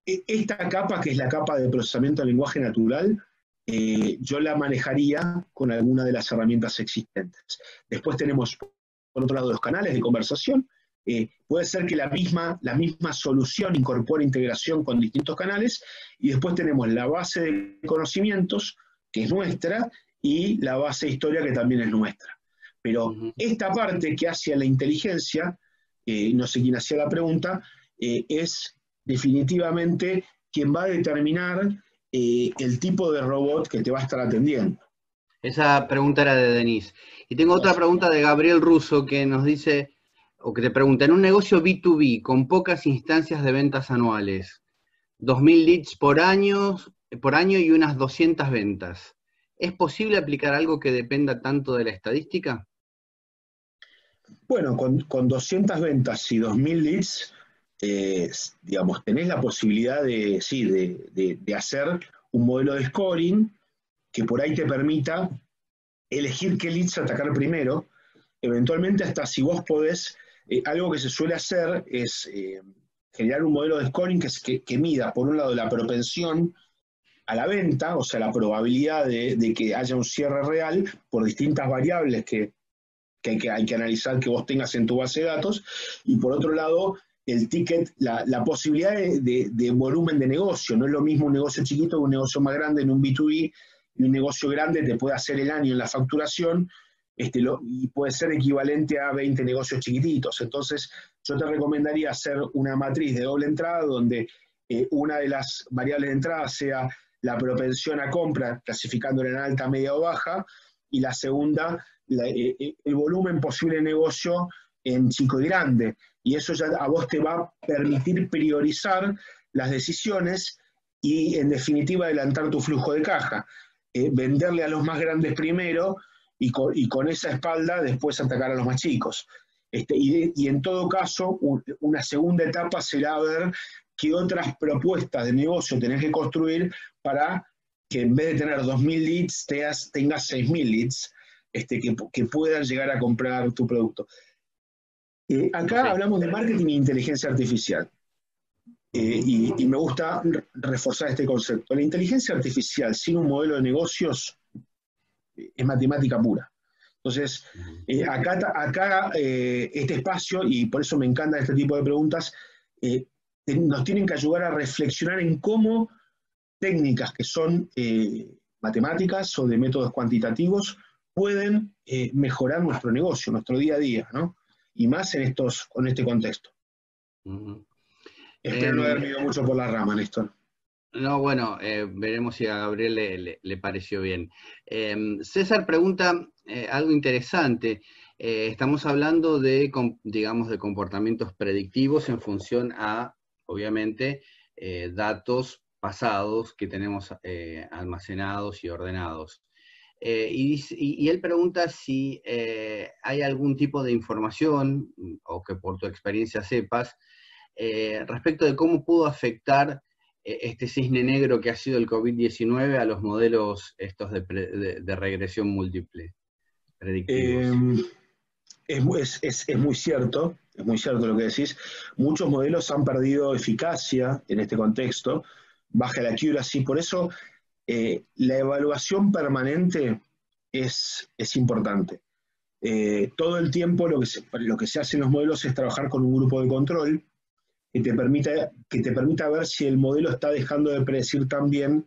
Esta capa, que es la capa de procesamiento del lenguaje natural, yo la manejaría con alguna de las herramientas existentes. Después tenemos, por otro lado, los canales de conversación. Puede ser que la misma solución incorpore integración con distintos canales, y después tenemos la base de conocimientos, que es nuestra, y la base de historia, que también es nuestra. Pero esta parte que hace a la inteligencia, no sé quién hacía la pregunta, es definitivamente quien va a determinar el tipo de robot que te va a estar atendiendo. Esa pregunta era de Denise. Y tengo otra pregunta de Gabriel Russo, que nos dice, o que te pregunta, en un negocio B2B con pocas instancias de ventas anuales, 2.000 leads por año y unas 200 ventas, ¿es posible aplicar algo que dependa tanto de la estadística? Bueno, con 200 ventas y 2.000 leads, digamos, tenés la posibilidad de hacer un modelo de scoring que por ahí te permita elegir qué leads atacar primero. Eventualmente, hasta si vos podés, algo que se suele hacer es generar un modelo de scoring que mida, por un lado, la propensión a la venta, o sea, la probabilidad de que haya un cierre real por distintas variables que hay que analizar que vos tengas en tu base de datos, y por otro lado, el ticket, la posibilidad de volumen de negocio. No es lo mismo un negocio chiquito que un negocio más grande en un B2B, y un negocio grande te puede hacer el año en la facturación, y puede ser equivalente a 20 negocios chiquititos. Entonces, yo te recomendaría hacer una matriz de doble entrada, donde una de las variables de entrada sea la propensión a compra, clasificándola en alta, media o baja, y la segunda, el volumen posible de negocio en chico y grande. Y eso ya a vos te va a permitir priorizar las decisiones y, en definitiva, adelantar tu flujo de caja. Venderle a los más grandes primero y con esa espalda después atacar a los más chicos. Y en todo caso, una segunda etapa será ver qué otras propuestas de negocio tenés que construir para que en vez de tener 2.000 leads, tengas 6.000 leads que puedan llegar a comprar tu producto. Acá hablamos de marketing e inteligencia artificial. Y me gusta reforzar este concepto. La inteligencia artificial sin un modelo de negocios es matemática pura. Entonces, acá este espacio, y por eso me encanta este tipo de preguntas, nos tienen que ayudar a reflexionar en cómo técnicas que son matemáticas o de métodos cuantitativos pueden mejorar nuestro negocio, nuestro día a día, ¿no? Y más con este contexto. Espero no haberme ido mucho por la rama, Néstor. No, bueno, veremos si a Gabriel le pareció bien. César pregunta algo interesante. Estamos hablando de, digamos, de comportamientos predictivos en función a, obviamente, datos pasados que tenemos almacenados y ordenados. Y él pregunta si hay algún tipo de información, o que por tu experiencia sepas, respecto de cómo pudo afectar este cisne negro que ha sido el COVID-19 a los modelos estos de regresión múltiple predictivos. Es muy cierto lo que decís. Muchos modelos han perdido eficacia en este contexto, baja la accuracy, por eso la evaluación permanente es importante. Todo el tiempo lo que se hace en los modelos es trabajar con un grupo de control que te permita ver si el modelo está dejando de predecir tan bien,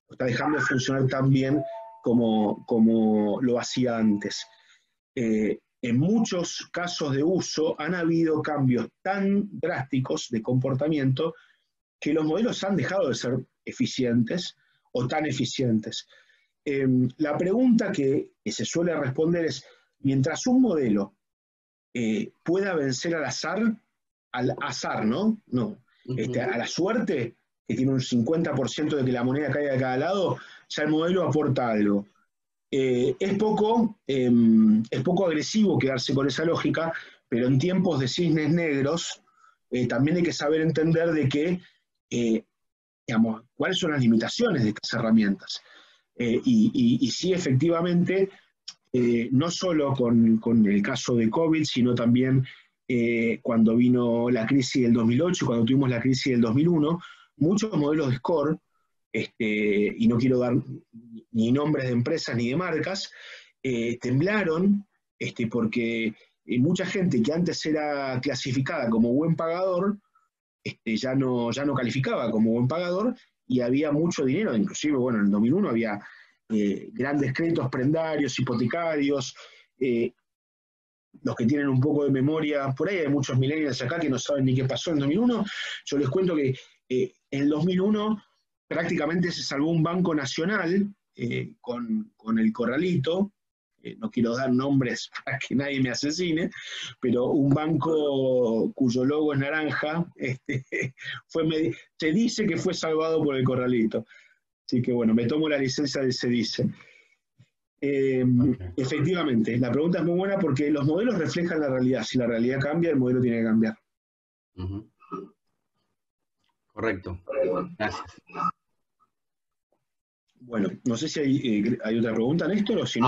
está dejando de funcionar tan bien como lo hacía antes. En muchos casos de uso han habido cambios tan drásticos de comportamiento que los modelos han dejado de ser eficientes o tan eficientes. La pregunta que se suele responder es, mientras un modelo pueda vencer al azar, ¿no? A la suerte, que tiene un 50% de que la moneda caiga de cada lado, ya el modelo aporta algo. Es poco agresivo quedarse con esa lógica, pero en tiempos de cisnes negros también hay que saber entender de que, digamos, cuáles son las limitaciones de estas herramientas. Y sí, efectivamente, no solo con el caso de COVID, sino también cuando vino la crisis del 2008, cuando tuvimos la crisis del 2001, muchos modelos de score, y no quiero dar ni nombres de empresas ni de marcas, temblaron porque mucha gente que antes era clasificada como buen pagador, ya no calificaba como buen pagador, y había mucho dinero, inclusive, bueno, en el 2001 había grandes créditos prendarios, hipotecarios, los que tienen un poco de memoria, por ahí hay muchos millennials acá que no saben ni qué pasó en 2001, yo les cuento que en el 2001 prácticamente se salvó un banco nacional con el Corralito, no quiero dar nombres para que nadie me asesine, pero un banco cuyo logo es naranja, se dice que fue salvado por el Corralito. Así que bueno, me tomo la licencia de se dice. Efectivamente, la pregunta es muy buena porque los modelos reflejan la realidad. Si la realidad cambia, el modelo tiene que cambiar. Correcto. Gracias. Bueno, no sé si hay otra pregunta, Néstor, o si no.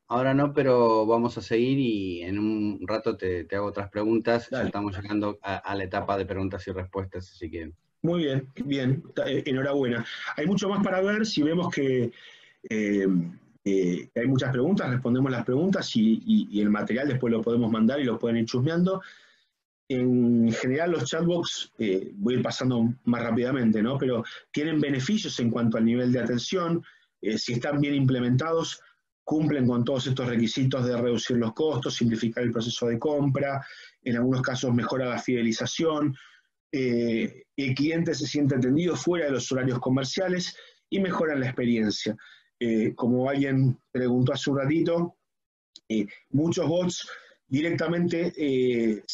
Ahora no, pero vamos a seguir y en un rato te hago otras preguntas. Ya estamos llegando a la etapa de preguntas y respuestas, así que Muy bien, bien, enhorabuena. Hay mucho más para ver. Si vemos que hay muchas preguntas, respondemos las preguntas y el material después lo podemos mandar y lo pueden ir chusmeando. En general los chatbots, voy a ir pasando más rápidamente, ¿no? Pero tienen beneficios en cuanto al nivel de atención. Si están bien implementados, cumplen con todos estos requisitos de reducir los costos, simplificar el proceso de compra, en algunos casos mejora la fidelización, el cliente se siente atendido fuera de los horarios comerciales y mejoran la experiencia. Como alguien preguntó hace un ratito, muchos bots directamente,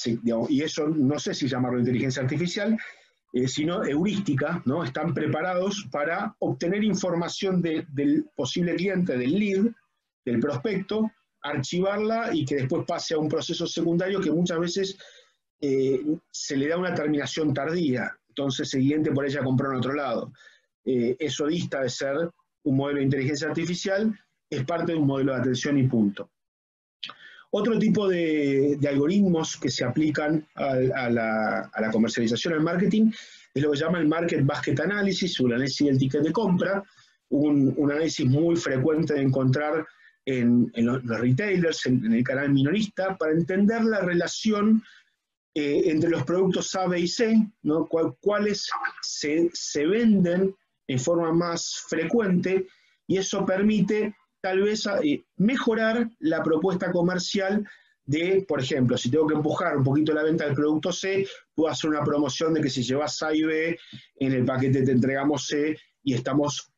digamos, y eso no sé si llamarlo inteligencia artificial, sino heurística, ¿no? Están preparados para obtener información del posible cliente, del lead, del prospecto, archivarla y que después pase a un proceso secundario que muchas veces se le da una terminación tardía. Entonces el cliente por ella compró en otro lado. Eso dista de ser un modelo de inteligencia artificial, es parte de un modelo de atención y punto. Otro tipo de algoritmos que se aplican a la comercialización, al marketing, es lo que se llama el Market Basket Analysis, o el análisis del ticket de compra, un análisis muy frecuente de encontrar en los retailers, en el canal minorista, para entender la relación entre los productos A, B y C, ¿no? Cuáles se venden en forma más frecuente, y eso permite tal vez mejorar la propuesta comercial de, por ejemplo, si tengo que empujar un poquito la venta del producto C, puedo hacer una promoción de que si llevas A y B, en el paquete te entregamos C, y estamos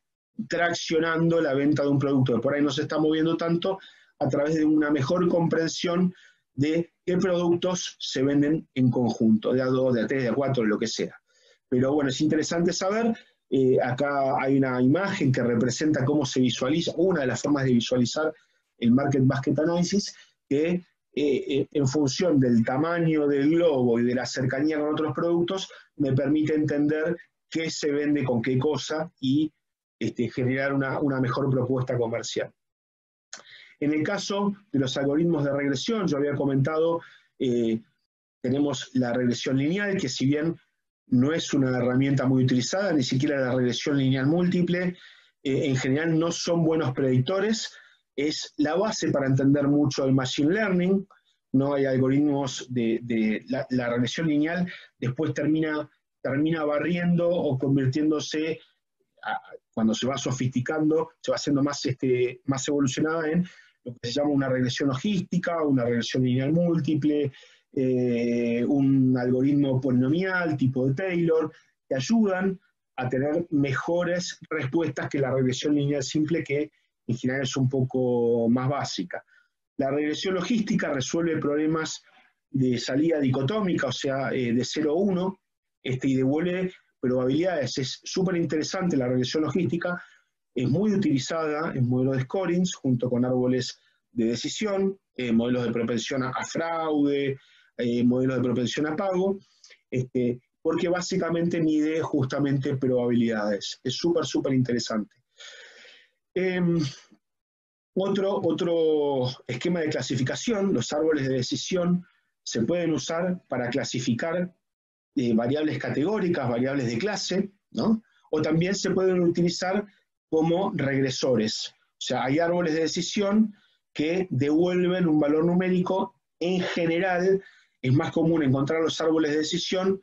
traccionando la venta de un producto que por ahí no se está moviendo tanto, a través de una mejor comprensión de qué productos se venden en conjunto, de A2, de A3, de A4, lo que sea. Pero bueno, es interesante saber. Acá hay una imagen que representa cómo se visualiza, una de las formas de visualizar el Market Basket Analysis, que en función del tamaño del globo y de la cercanía con otros productos, me permite entender qué se vende con qué cosa y generar una mejor propuesta comercial. En el caso de los algoritmos de regresión, yo había comentado, tenemos la regresión lineal, que si bien no es una herramienta muy utilizada, ni siquiera la regresión lineal múltiple, en general no son buenos predictores, es la base para entender mucho el machine learning. No hay algoritmos de la regresión lineal, después termina barriendo o convirtiéndose, cuando se va sofisticando, se va haciendo más evolucionada en lo que se llama una regresión logística, una regresión lineal múltiple, un algoritmo polinomial tipo de Taylor, que ayudan a tener mejores respuestas que la regresión lineal simple, que en general es un poco más básica. La regresión logística resuelve problemas de salida dicotómica, o sea, de 0 a 1, y devuelve probabilidades. Es súper interesante la regresión logística, es muy utilizada en modelos de scorings junto con árboles de decisión, modelos de propensión a fraude, modelos de propensión a pago, porque básicamente mide justamente probabilidades. Es súper, súper interesante. Otro esquema de clasificación, los árboles de decisión se pueden usar para clasificar variables categóricas, variables de clase, ¿no? O también se pueden utilizar como regresores. O sea, hay árboles de decisión que devuelven un valor numérico. En general, es más común encontrar los árboles de decisión,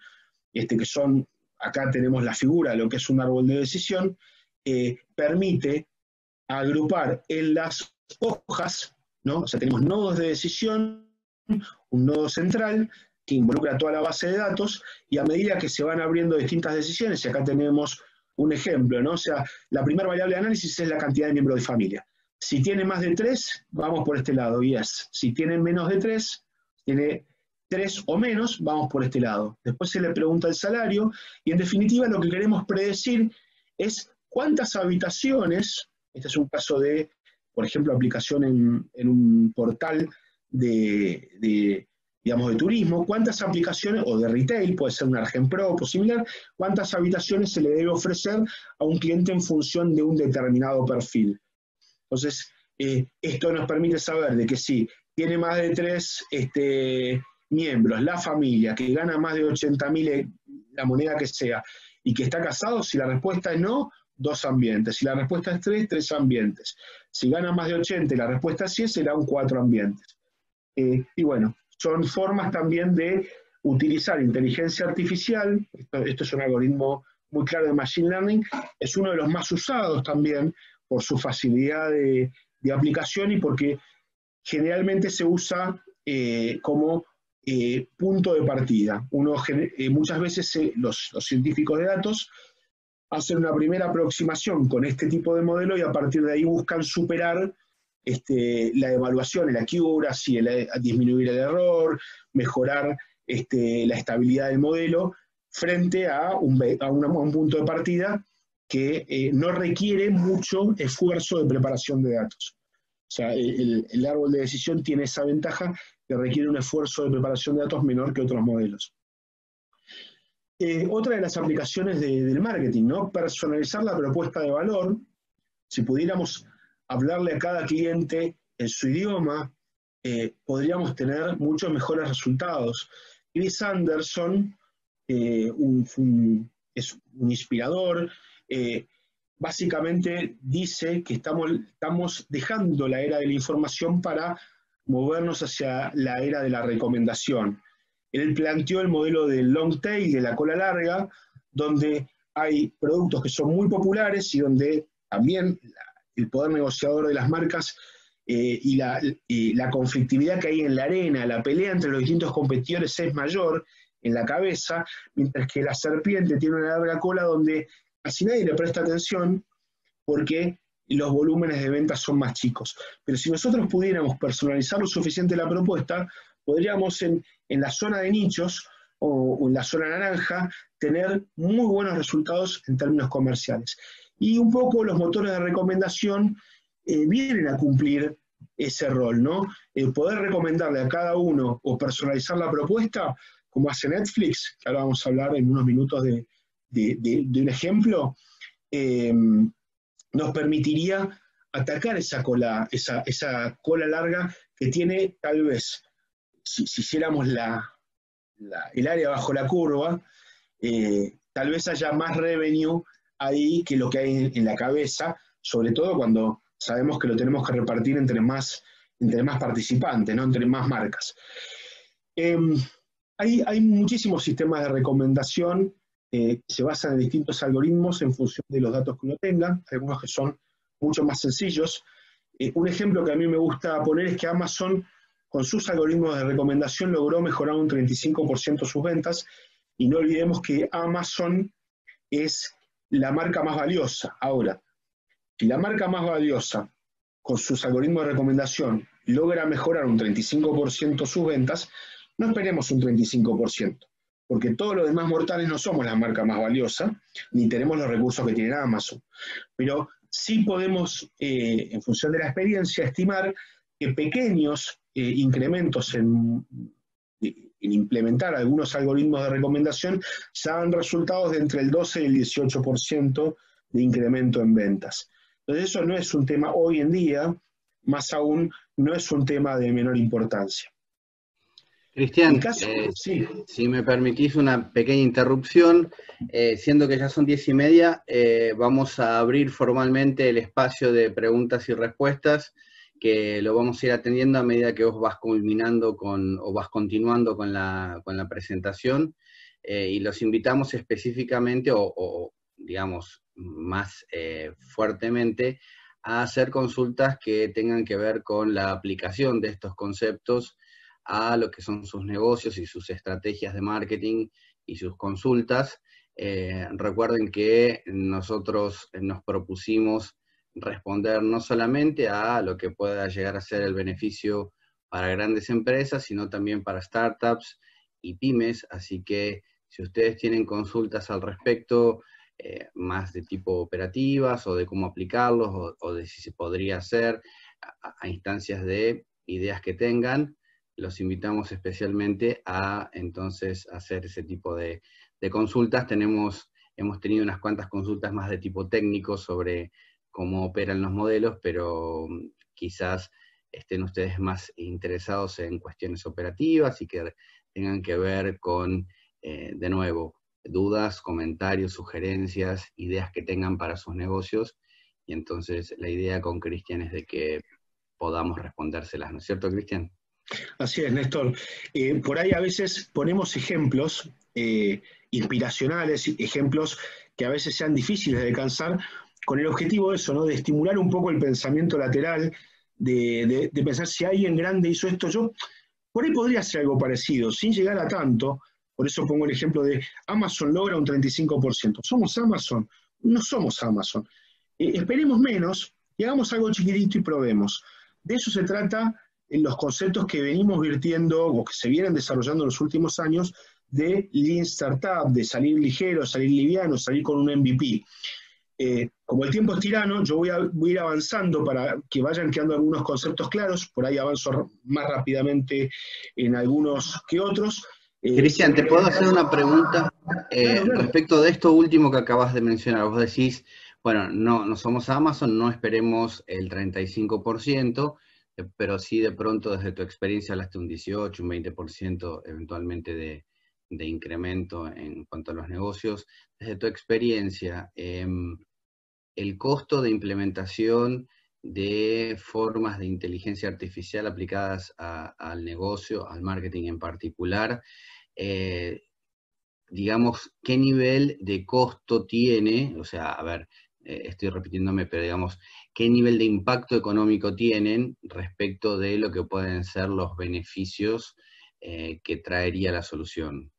que son, acá tenemos la figura de lo que es un árbol de decisión, permite agrupar en las hojas, ¿no? O sea, tenemos nodos de decisión, un nodo central que involucra toda la base de datos, y a medida que se van abriendo distintas decisiones, y acá tenemos un ejemplo, ¿no? O sea, la primera variable de análisis es la cantidad de miembros de familia. Si tiene más de 3, vamos por este lado, yes. Si tiene menos de 3, tiene 3 o menos, vamos por este lado. Después se le pregunta el salario, y en definitiva lo que queremos predecir es cuántas habitaciones, este es un caso de, por ejemplo, aplicación en un portal de turismo, cuántas aplicaciones, o de retail, puede ser un Argenpro o similar, cuántas habitaciones se le debe ofrecer a un cliente en función de un determinado perfil. Entonces, esto nos permite saber de que si tiene más de 3 miembros, la familia, que gana más de 80.000 la moneda que sea, y que está casado, si la respuesta es no, 2 ambientes. Si la respuesta es 3, 3 ambientes. Si gana más de 80 y la respuesta es 100, serán 4 ambientes. Y bueno, son formas también de utilizar inteligencia artificial. Esto es un algoritmo muy claro de Machine Learning. Es uno de los más usados también por su facilidad de aplicación y porque generalmente se usa como punto de partida. Muchas veces los científicos de datos hacen una primera aproximación con este tipo de modelo y a partir de ahí buscan superar la evaluación, el accuracy, disminuir el error, mejorar la estabilidad del modelo frente a un punto de partida que no requiere mucho esfuerzo de preparación de datos. O sea, el árbol de decisión tiene esa ventaja que requiere un esfuerzo de preparación de datos menor que otros modelos. Otra de las aplicaciones del marketing, ¿no? Personalizar la propuesta de valor. Si pudiéramos hablarle a cada cliente en su idioma, podríamos tener muchos mejores resultados. Chris Anderson es un inspirador, básicamente dice que estamos dejando la era de la información para movernos hacia la era de la recomendación. Él planteó el modelo del long tail, de la cola larga, donde hay productos que son muy populares y donde también el poder negociador de las marcas y la conflictividad que hay en la arena, la pelea entre los distintos competidores es mayor en la cabeza, mientras que la serpiente tiene una larga cola donde casi nadie le presta atención porque los volúmenes de ventas son más chicos. Pero si nosotros pudiéramos personalizar lo suficiente la propuesta, podríamos en la zona de nichos o en la zona naranja tener muy buenos resultados en términos comerciales. Y un poco los motores de recomendación vienen a cumplir ese rol, ¿no? Poder recomendarle a cada uno o personalizar la propuesta, como hace Netflix, que ahora vamos a hablar en unos minutos de un ejemplo, nos permitiría atacar esa cola larga que tiene, tal vez, si hiciéramos el área bajo la curva, tal vez haya más revenue ahí que lo que hay en la cabeza, sobre todo cuando sabemos que lo tenemos que repartir entre más participantes, ¿no? Entre más marcas. Hay muchísimos sistemas de recomendación que se basan en distintos algoritmos en función de los datos que uno tenga, algunos que son mucho más sencillos. Un ejemplo que a mí me gusta poner es que Amazon, con sus algoritmos de recomendación, logró mejorar un 35% sus ventas, y no olvidemos que Amazon es la marca más valiosa. Ahora, si la marca más valiosa, con sus algoritmos de recomendación, logra mejorar un 35% sus ventas, no esperemos un 35%, porque todos los demás mortales no somos la marca más valiosa, ni tenemos los recursos que tiene Amazon. Pero sí podemos, en función de la experiencia, estimar que pequeños incrementos en implementar algunos algoritmos de recomendación ya dan resultados de entre el 12 y el 18% de incremento en ventas. Entonces eso no es un tema hoy en día, más aún no es un tema de menor importancia. Cristian, sí. Si me permitís una pequeña interrupción, siendo que ya son 10:30, vamos a abrir formalmente el espacio de preguntas y respuestas, que lo vamos a ir atendiendo a medida que vos vas culminando o vas continuando con la presentación, y los invitamos específicamente o digamos más fuertemente a hacer consultas que tengan que ver con la aplicación de estos conceptos a lo que son sus negocios y sus estrategias de marketing y sus consultas. Recuerden que nosotros nos propusimos responder no solamente a lo que pueda llegar a ser el beneficio para grandes empresas, sino también para startups y pymes, así que si ustedes tienen consultas al respecto, más de tipo operativas o de cómo aplicarlos o de si se podría hacer a instancias de ideas que tengan, los invitamos especialmente a entonces hacer ese tipo de consultas. Hemos tenido unas cuantas consultas más de tipo técnico sobre cómo operan los modelos, pero quizás estén ustedes más interesados en cuestiones operativas y que tengan que ver con, de nuevo, dudas, comentarios, sugerencias, ideas que tengan para sus negocios, y entonces la idea con Cristian es de que podamos respondérselas, ¿no es cierto, Cristian? Así es, Néstor. Por ahí a veces ponemos ejemplos inspiracionales, ejemplos que a veces sean difíciles de alcanzar, con el objetivo de eso, ¿no? De estimular un poco el pensamiento lateral, de pensar si alguien grande hizo esto, yo por ahí podría hacer algo parecido, sin llegar a tanto. Por eso pongo el ejemplo de Amazon logra un 35%. ¿Somos Amazon? No somos Amazon. Esperemos menos y hagamos algo chiquitito y probemos. De eso se trata en los conceptos que venimos virtiendo o que se vienen desarrollando en los últimos años de Lean Startup, de salir ligero, salir liviano, salir con un MVP. Como el tiempo es tirano, yo voy a ir avanzando para que vayan quedando algunos conceptos claros, por ahí avanzo más rápidamente en algunos que otros. Cristian, ¿te puedo hacer una pregunta Claro. respecto de esto último que acabas de mencionar? Vos decís, bueno, no somos Amazon, no esperemos el 35%, pero sí de pronto desde tu experiencia hablaste un 18, un 20% eventualmente de incremento en cuanto a los negocios. Desde tu experiencia, el costo de implementación de formas de inteligencia artificial aplicadas al negocio, al marketing en particular, digamos, ¿qué nivel de costo tiene? O sea, a ver, estoy repitiéndome, pero digamos, ¿qué nivel de impacto económico tienen respecto de lo que pueden ser los beneficios que traería la solución?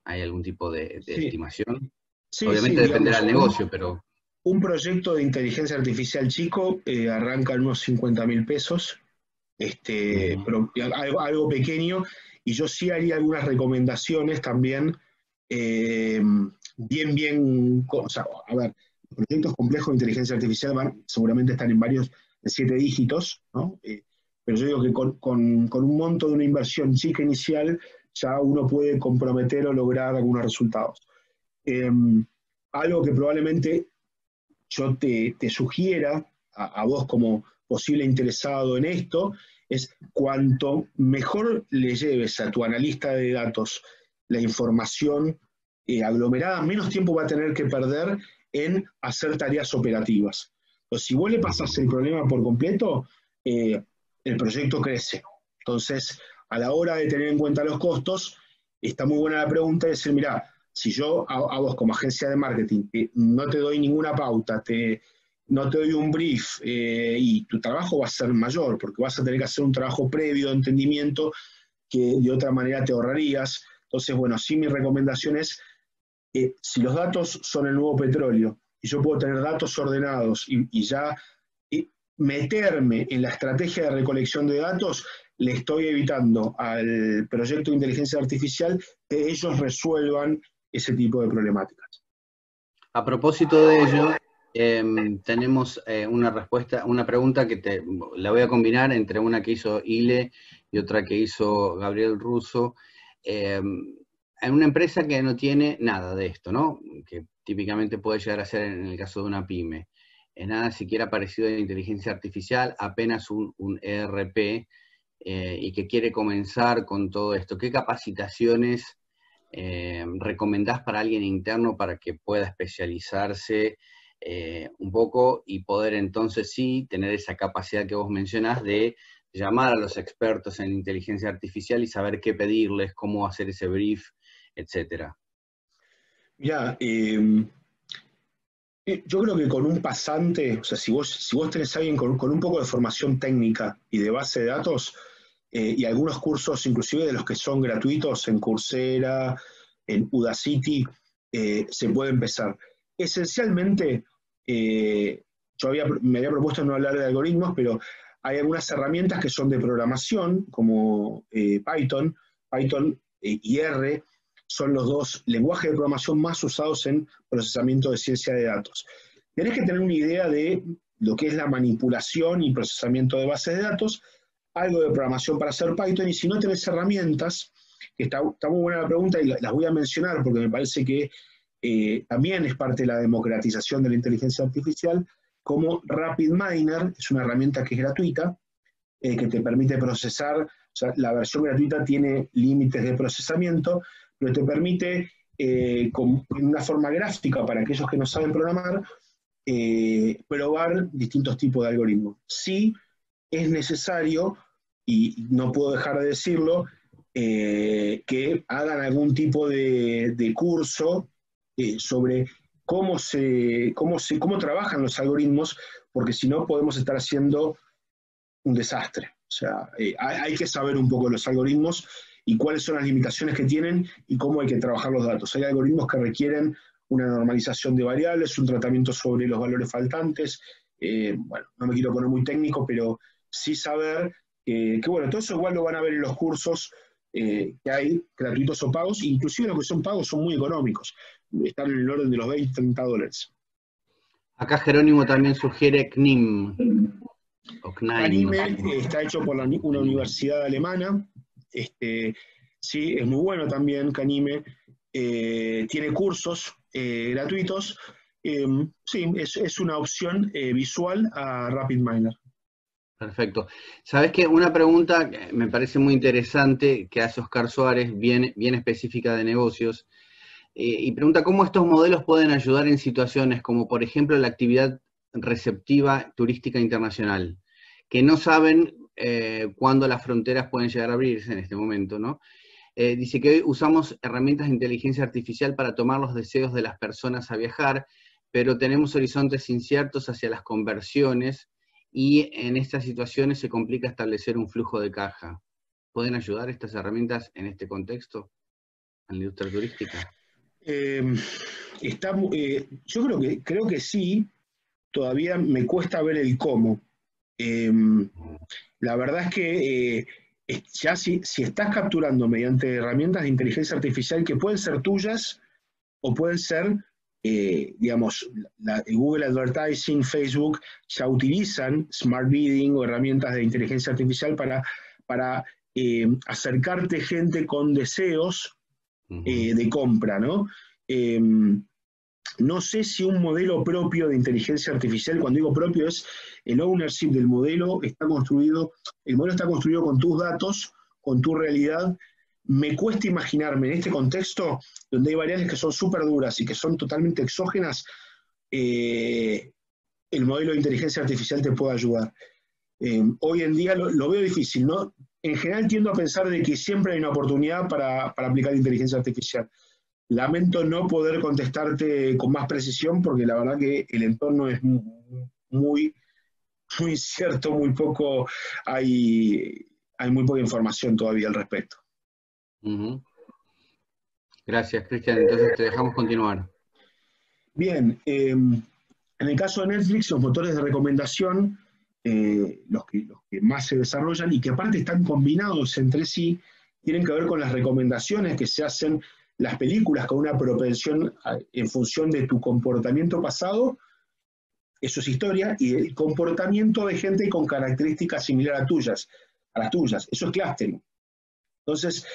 ¿Hay algún tipo de Sí, estimación? sí, Obviamente dependerá digamos, del negocio, pero... un proyecto de inteligencia artificial chico arranca en unos 50.000 pesos, pero algo pequeño, y yo sí haría algunas recomendaciones también, o sea, a ver, los proyectos complejos de inteligencia artificial seguramente están en varios, de 7 dígitos, ¿no? Pero yo digo que con un monto de una inversión chica inicial ya uno puede comprometer o lograr algunos resultados. Eh, Algo que probablemente yo te sugiera a vos como posible interesado en esto, es cuanto mejor le lleves a tu analista de datos la información aglomerada, menos tiempo va a tener que perder en hacer tareas operativas. Entonces, si vos le pasás el problema por completo, el proyecto crece. Entonces, a la hora de tener en cuenta los costos, está muy buena la pregunta de decir, mira, si yo a vos como agencia de marketing no te doy ninguna pauta, no te doy un brief y tu trabajo va a ser mayor porque vas a tener que hacer un trabajo previo de entendimiento que de otra manera te ahorrarías. Entonces, bueno, sí mi recomendación es, si los datos son el nuevo petróleo y yo puedo tener datos ordenados y ya meterme en la estrategia de recolección de datos, le estoy evitando al proyecto de inteligencia artificial que ellos resuelvan ese tipo de problemáticas. A propósito de ello, tenemos una pregunta que la voy a combinar entre una que hizo Ile y otra que hizo Gabriel Russo. En una empresa que no tiene nada de esto, ¿no? Que típicamente puede llegar a ser en el caso de una pyme. Nada siquiera parecido a la inteligencia artificial, apenas un ERP, y que quiere comenzar con todo esto. ¿Qué capacitaciones recomendás para alguien interno para que pueda especializarse un poco y poder entonces sí tener esa capacidad que vos mencionás de llamar a los expertos en inteligencia artificial y saber qué pedirles, cómo hacer ese brief, etcétera? Ya, yo creo que con un pasante, o sea, si vos tenés a alguien con un poco de formación técnica y de base de datos, y algunos cursos, inclusive de los que son gratuitos en Coursera, en Udacity, se puede empezar. Esencialmente, me había propuesto no hablar de algoritmos, pero hay algunas herramientas que son de programación, como Python y R, son los dos lenguajes de programación más usados en procesamiento de ciencia de datos. Tenés que tener una idea de lo que es la manipulación y procesamiento de bases de datos, algo de programación para hacer Python, y si no tenés herramientas, que está muy buena la pregunta y las voy a mencionar porque me parece que también es parte de la democratización de la inteligencia artificial, como RapidMiner, es una herramienta que es gratuita, que te permite procesar, o sea, la versión gratuita tiene límites de procesamiento, pero te permite en una forma gráfica para aquellos que no saben programar, probar distintos tipos de algoritmos. Sí es necesario, y no puedo dejar de decirlo, que hagan algún tipo de curso sobre cómo trabajan los algoritmos, porque si no podemos estar haciendo un desastre. O sea, hay que saber un poco de los algoritmos y cuáles son las limitaciones que tienen y cómo hay que trabajar los datos. Hay algoritmos que requieren una normalización de variables, un tratamiento sobre los valores faltantes. Bueno, no me quiero poner muy técnico, pero sí saber que bueno, todo eso igual lo van a ver en los cursos que hay, gratuitos o pagos, inclusive los que son pagos son muy económicos, están en el orden de los $20-30. Acá Jerónimo también sugiere CNIM. O CNIME, Anime está hecho por una universidad alemana, sí, es muy bueno también Canime, tiene cursos gratuitos, sí, es una opción visual a RapidMiner. Perfecto. ¿Sabes qué? Una pregunta que me parece muy interesante que hace Oscar Suárez, bien específica de negocios, y pregunta cómo estos modelos pueden ayudar en situaciones como, por ejemplo, la actividad receptiva turística internacional, que no saben cuándo las fronteras pueden llegar a abrirse en este momento, ¿no? Dice que hoy usamos herramientas de inteligencia artificial para tomar los deseos de las personas a viajar, pero tenemos horizontes inciertos hacia las conversiones y en estas situaciones se complica establecer un flujo de caja. ¿Pueden ayudar estas herramientas en este contexto, en la industria turística? Yo creo que sí, todavía me cuesta ver el cómo. La verdad es que ya si estás capturando mediante herramientas de inteligencia artificial que pueden ser tuyas o pueden ser, digamos, Google Advertising, Facebook, ya utilizan Smart Bidding o herramientas de inteligencia artificial para acercarte gente con deseos de compra, ¿no? No sé si un modelo propio de inteligencia artificial, cuando digo propio es el ownership del modelo, el modelo está construido con tus datos, con tu realidad. Me cuesta imaginarme en este contexto, donde hay variables que son súper duras y que son totalmente exógenas, el modelo de inteligencia artificial te puede ayudar. Hoy en día lo veo difícil, ¿no? En general tiendo a pensar de que siempre hay una oportunidad para aplicar inteligencia artificial. Lamento no poder contestarte con más precisión porque la verdad que el entorno es muy incierto, hay muy poca información todavía al respecto. Gracias, Cristian. Entonces te dejamos continuar. Bien, en el caso de Netflix, los motores de recomendación, los que más se desarrollan y que aparte están combinados entre sí, tienen que ver con las recomendaciones que se hacen las películas con una propensión en función de tu comportamiento pasado, eso es historia, y el comportamiento de gente con características similares a las tuyas, eso es clustering. Entonces,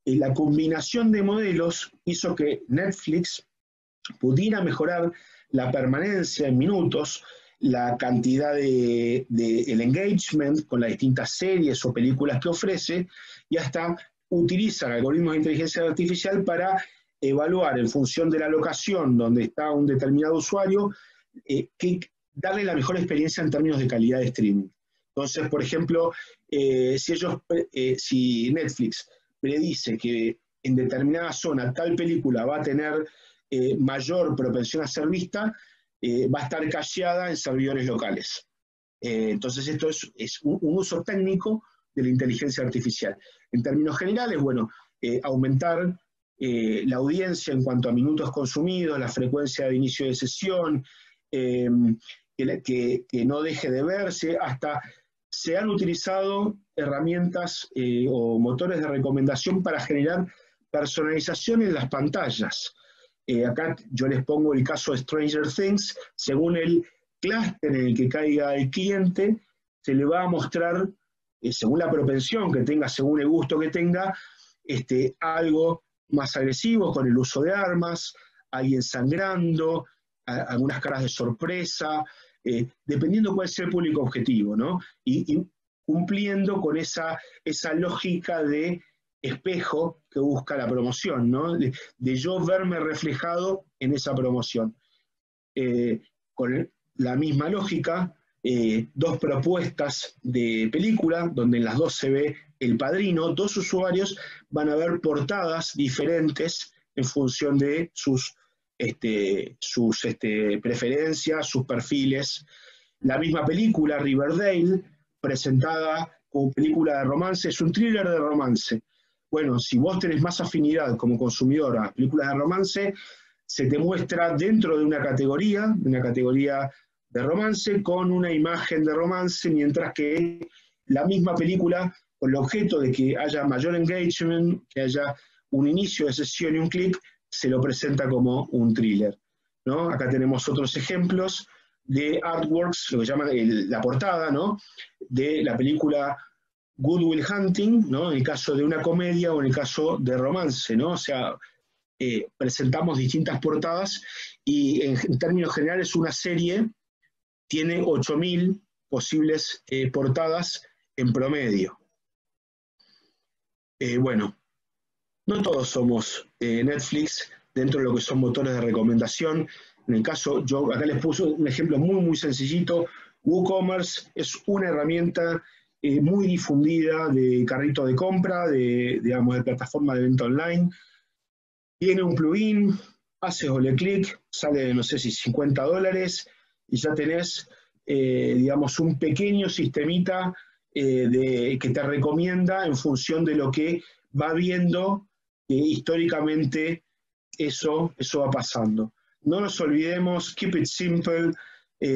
la combinación de modelos hizo que Netflix pudiera mejorar la permanencia en minutos, la cantidad el engagement con las distintas series o películas que ofrece, y hasta utilizan algoritmos de inteligencia artificial para evaluar en función de la locación donde está un determinado usuario, darle la mejor experiencia en términos de calidad de streaming. Entonces, por ejemplo, si Netflix predice que en determinada zona tal película va a tener mayor propensión a ser vista, va a estar cacheada en servidores locales. Entonces esto es un uso técnico de la inteligencia artificial. En términos generales, bueno, aumentar la audiencia en cuanto a minutos consumidos, la frecuencia de inicio de sesión, que no deje de verse, hasta se han utilizado herramientas o motores de recomendación para generar personalización en las pantallas. Acá yo les pongo el caso de Stranger Things, según el clúster en el que caiga el cliente, se le va a mostrar, según la propensión que tenga, según el gusto que tenga, algo más agresivo con el uso de armas, alguien sangrando, algunas caras de sorpresa, dependiendo cuál sea el público objetivo, ¿no? Y cumpliendo con esa lógica de espejo que busca la promoción, ¿no? De yo verme reflejado en esa promoción. Con la misma lógica, dos propuestas de película, donde en las dos se ve El Padrino, dos usuarios van a ver portadas diferentes en función de sus preferencias, sus perfiles. La misma película, Riverdale, presentada como película de romance, es un thriller de romance. Bueno, si vos tenés más afinidad como consumidor a películas de romance, se te muestra dentro de una categoría de romance con una imagen de romance, mientras que la misma película, con el objeto de que haya mayor engagement, que haya un inicio de sesión y un clic, se lo presenta como un thriller, ¿no? Acá tenemos otros ejemplos de artworks, lo que llaman la portada, ¿no? De la película Good Will Hunting, ¿no? En el caso de una comedia o en el caso de romance, ¿no? O sea, presentamos distintas portadas y en términos generales una serie tiene 8.000 posibles portadas en promedio. Bueno, no todos somos Netflix dentro de lo que son motores de recomendación. En el caso, yo acá les puse un ejemplo muy sencillito. WooCommerce es una herramienta muy difundida de carrito de compra, de plataforma de venta online. Tiene un plugin, haces doble clic, sale, no sé si $50, y ya tenés, un pequeño sistemita que te recomienda en función de lo que va viendo históricamente eso va pasando. No nos olvidemos, keep it simple.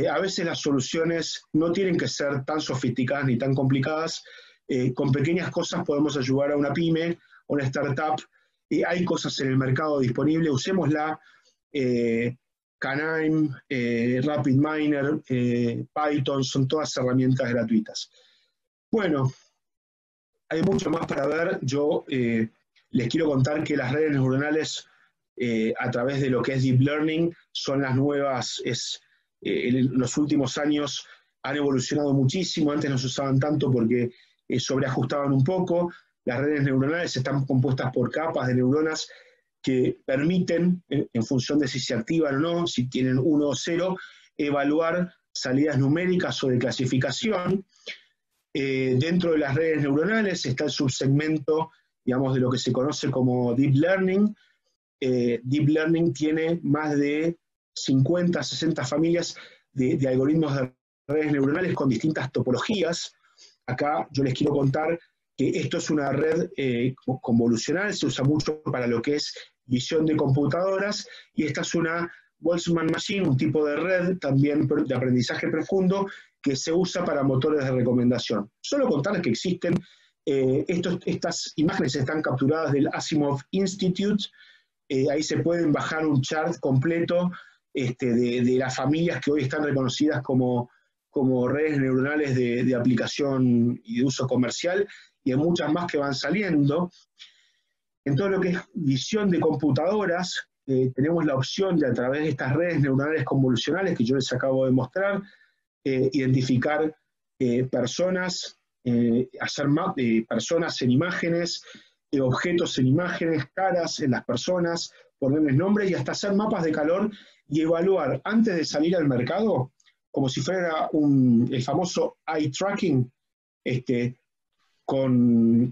A veces las soluciones no tienen que ser tan sofisticadas ni tan complicadas. Con pequeñas cosas podemos ayudar a una pyme, a una startup. Hay cosas en el mercado disponibles, usémosla. Canine, RapidMiner, Python, son todas herramientas gratuitas. Bueno, hay mucho más para ver. Yo les quiero contar que las redes neuronales, a través de lo que es Deep Learning, son las nuevas, en los últimos años han evolucionado muchísimo. Antes no se usaban tanto porque sobreajustaban un poco. Las redes neuronales están compuestas por capas de neuronas que permiten, en función de si se activan o no, si tienen 1 o 0, evaluar salidas numéricas o de clasificación. Dentro de las redes neuronales está el subsegmento, digamos, de lo que se conoce como Deep Learning. Deep Learning tiene más de 50, 60 familias de algoritmos de redes neuronales con distintas topologías. Acá yo les quiero contar que esto es una red convolucional, se usa mucho para lo que es visión de computadoras, y esta es una Boltzmann Machine, un tipo de red también de aprendizaje profundo que se usa para motores de recomendación. Solo contarles que existen, estas imágenes están capturadas del Asimov Institute. Ahí se pueden bajar un chart completo de las familias que hoy están reconocidas como redes neuronales de aplicación y de uso comercial, y hay muchas más que van saliendo. En todo lo que es visión de computadoras, tenemos la opción de, a través de estas redes neuronales convolucionales que yo les acabo de mostrar, identificar personas, hacer personas en imágenes, objetos en imágenes, caras en las personas, ponerles nombres y hasta hacer mapas de calor y evaluar antes de salir al mercado, como si fuera el famoso eye tracking, con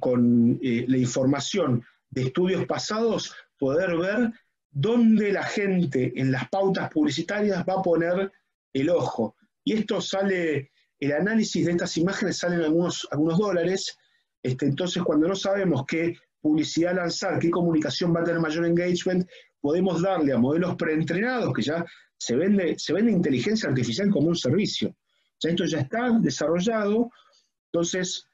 la información de estudios pasados, poder ver dónde la gente en las pautas publicitarias va a poner el ojo. Y esto sale, el análisis de estas imágenes salen algunos dólares. Entonces, cuando no sabemos qué publicidad lanzar, qué comunicación va a tener mayor engagement, podemos darle a modelos preentrenados, que ya se vende inteligencia artificial como un servicio. O sea, esto ya está desarrollado, entonces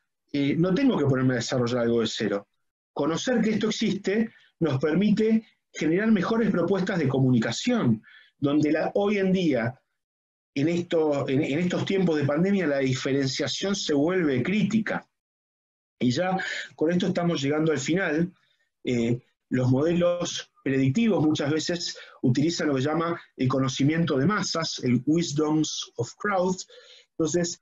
no tengo que ponerme a desarrollar algo de cero. Conocer que esto existe nos permite generar mejores propuestas de comunicación, donde hoy en día, en estos tiempos de pandemia, la diferenciación se vuelve crítica. Y ya con esto estamos llegando al final. Los modelos predictivos muchas veces utilizan lo que se llama el conocimiento de masas, el wisdoms of crowds. Entonces,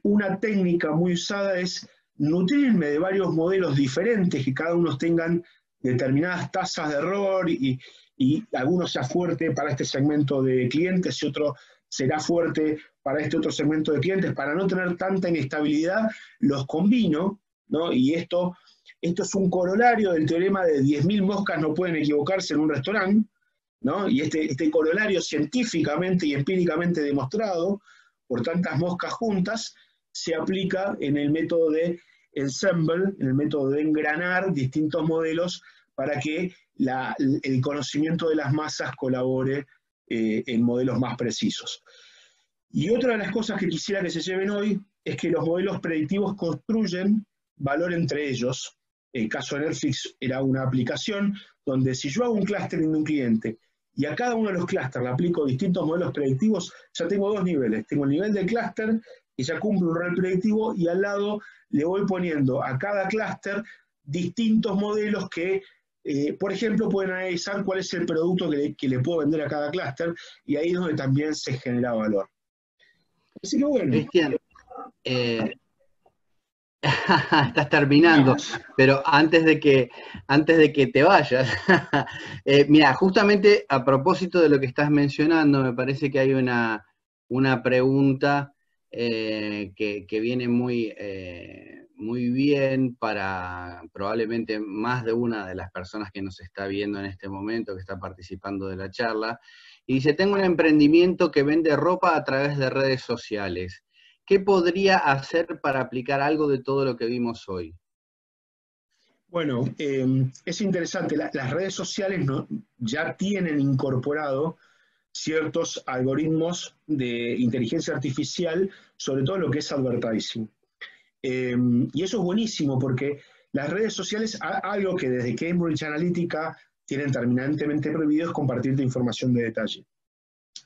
una técnica muy usada es nutrirme de varios modelos diferentes, que cada uno tengan determinadas tasas de error y alguno sea fuerte para este segmento de clientes y otro será fuerte para este otro segmento de clientes, para no tener tanta inestabilidad, los combino, ¿no? Y esto es un corolario del teorema de 10.000 moscas no pueden equivocarse en un restaurante, ¿no? Y este corolario científicamente y empíricamente demostrado por tantas moscas juntas se aplica en el método de ensemble, en el método de engranar distintos modelos para que el conocimiento de las masas colabore en modelos más precisos. Y otra de las cosas que quisiera que se lleven hoy es que los modelos predictivos construyen valor entre ellos. El caso de Netflix era una aplicación donde si yo hago un clustering de un cliente y a cada uno de los clústeres le aplico distintos modelos predictivos, ya tengo dos niveles. Tengo el nivel del clúster, que ya cumple un rol predictivo, y al lado le voy poniendo a cada clúster distintos modelos que, por ejemplo, pueden analizar cuál es el producto que le puedo vender a cada clúster, y ahí es donde también se genera valor. Así que bueno. Cristian, estás terminando, pero antes de que te vayas, mira, justamente a propósito de lo que estás mencionando, me parece que hay una pregunta que viene muy bien para probablemente más de una de las personas que nos está viendo en este momento, que está participando de la charla, y dice: tengo un emprendimiento que vende ropa a través de redes sociales. ¿Qué podría hacer para aplicar algo de todo lo que vimos hoy? Bueno, es interesante. Las redes sociales ya tienen incorporado ciertos algoritmos de inteligencia artificial, sobre todo lo que es advertising. Y eso es buenísimo porque las redes sociales, algo que desde Cambridge Analytica tienen terminantemente prohibido, es compartirte información de detalle.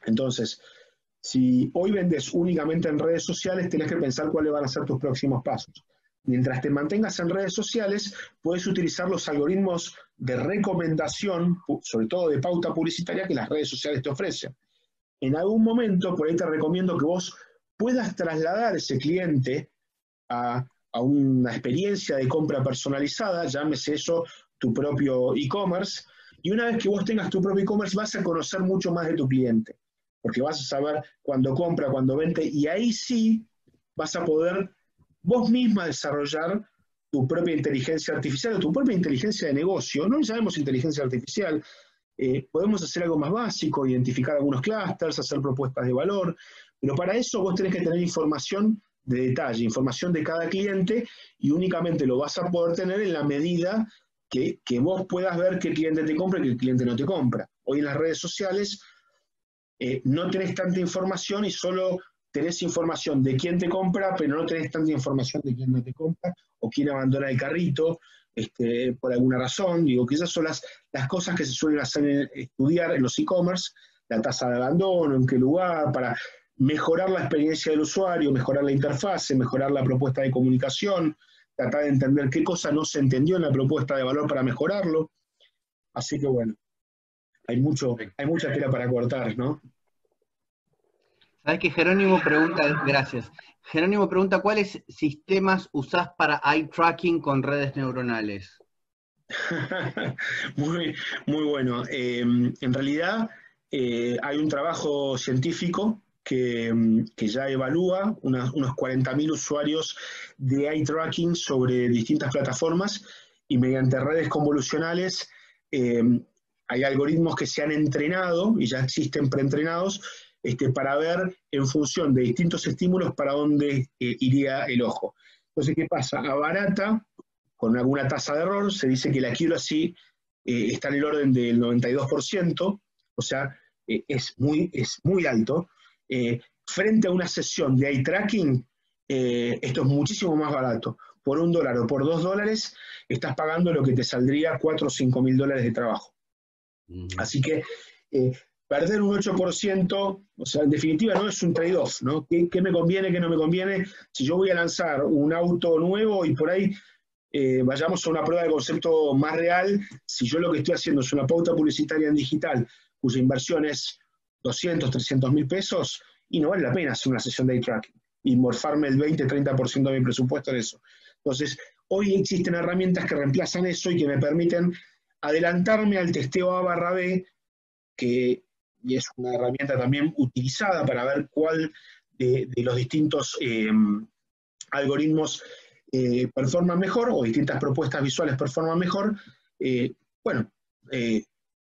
Entonces, si hoy vendes únicamente en redes sociales, tenés que pensar cuáles van a ser tus próximos pasos. Mientras te mantengas en redes sociales, puedes utilizar los algoritmos de recomendación, sobre todo de pauta publicitaria, que las redes sociales te ofrecen. En algún momento, por ahí te recomiendo que vos puedas trasladar ese cliente a una experiencia de compra personalizada, llámese eso tu propio e-commerce, y una vez que vos tengas tu propio e-commerce vas a conocer mucho más de tu cliente, porque vas a saber cuándo compra, cuándo vende, y ahí sí vas a poder vos misma desarrollar tu propia inteligencia artificial o tu propia inteligencia de negocio. No llamemos inteligencia artificial, podemos hacer algo más básico, identificar algunos clústeres, hacer propuestas de valor, pero para eso vos tenés que tener información de detalle, información de cada cliente, y únicamente lo vas a poder tener en la medida que vos puedas ver qué cliente te compra y qué cliente no te compra. Hoy en las redes sociales no tenés tanta información y solo tenés información de quién te compra, pero no tenés tanta información de quién no te compra o quién abandona el carrito por alguna razón. Digo que esas son las cosas que se suelen estudiar en los e-commerce, la tasa de abandono, en qué lugar, para mejorar la experiencia del usuario, mejorar la interfase, mejorar la propuesta de comunicación, tratar de entender qué cosa no se entendió en la propuesta de valor para mejorarlo. Así que bueno, hay mucha tela para cortar, ¿no? ¿Sabes que Jerónimo pregunta? Gracias. Jerónimo pregunta: ¿cuáles sistemas usás para eye tracking con redes neuronales? Muy bueno. En realidad hay un trabajo científico que ya evalúa unos 40.000 usuarios de eye tracking sobre distintas plataformas, y mediante redes convolucionales hay algoritmos que se han entrenado y ya existen preentrenados para ver en función de distintos estímulos para dónde iría el ojo. Entonces, ¿qué pasa? Abarata con alguna tasa de error, se dice que la accuracy está en el orden del 92%, o sea, es muy alto. Frente a una sesión de eye tracking, esto es muchísimo más barato. Por $1 o por $2 estás pagando lo que te saldría 4 o 5 mil dólares de trabajo. Así que perder un 8%, o sea, en definitiva no es un trade-off, ¿no? ¿Qué me conviene, qué no me conviene? Si yo voy a lanzar un auto nuevo y por ahí vayamos a una prueba de concepto más real, si yo lo que estoy haciendo es una pauta publicitaria en digital, cuya inversión es 200, 300 mil pesos, y no vale la pena hacer una sesión de eye tracking y morfarme el 20, 30% de mi presupuesto en eso. Entonces, hoy existen herramientas que reemplazan eso y que me permiten adelantarme al testeo A/B, que es una herramienta también utilizada para ver cuál de los distintos algoritmos performan mejor, o distintas propuestas visuales performan mejor. Bueno,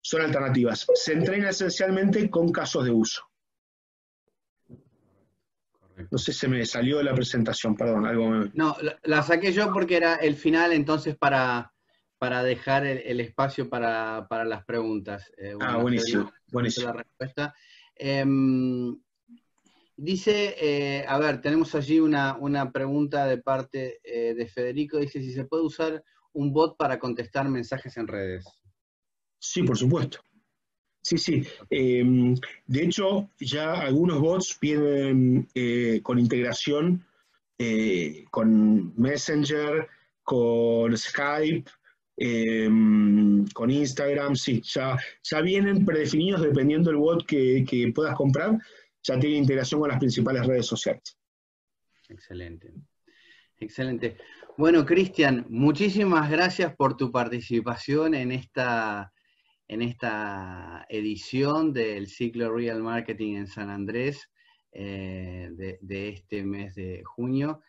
son alternativas. Se entrena esencialmente con casos de uso. No sé, se me salió de la presentación, perdón. No, la saqué yo porque era el final, entonces para dejar el espacio para las preguntas. Bueno, buenísimo. La respuesta. Dice, a ver, tenemos allí una pregunta de parte de Federico. Dice si se puede usar un bot para contestar mensajes en redes. Sí, por supuesto. Sí. De hecho, ya algunos bots vienen con integración con Messenger, con Skype, con Instagram. Sí, ya vienen predefinidos dependiendo del bot que puedas comprar. Ya tiene integración con las principales redes sociales. Excelente. Excelente. Bueno, Cristian, muchísimas gracias por tu participación en esta edición del ciclo Real Marketing en San Andrés de este mes de junio.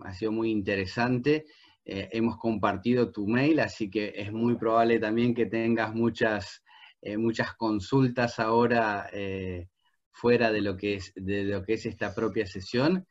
Ha sido muy interesante. Hemos compartido tu mail, así que es muy probable también que tengas muchas consultas ahora fuera de lo que es esta propia sesión.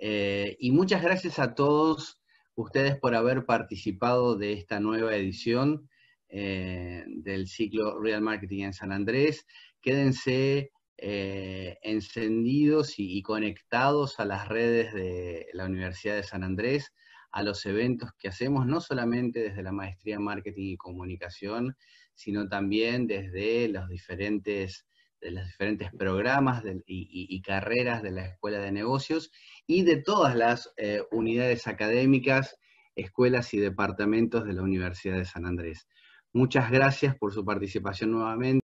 Y muchas gracias a todos ustedes por haber participado de esta nueva edición del ciclo Real Marketing en San Andrés. Quédense encendidos y conectados a las redes de la Universidad de San Andrés, a los eventos que hacemos, no solamente desde la Maestría en Marketing y Comunicación, sino también desde los diferentes programas y carreras de la Escuela de Negocios y de todas las unidades académicas, escuelas y departamentos de la Universidad de San Andrés. Muchas gracias por su participación nuevamente.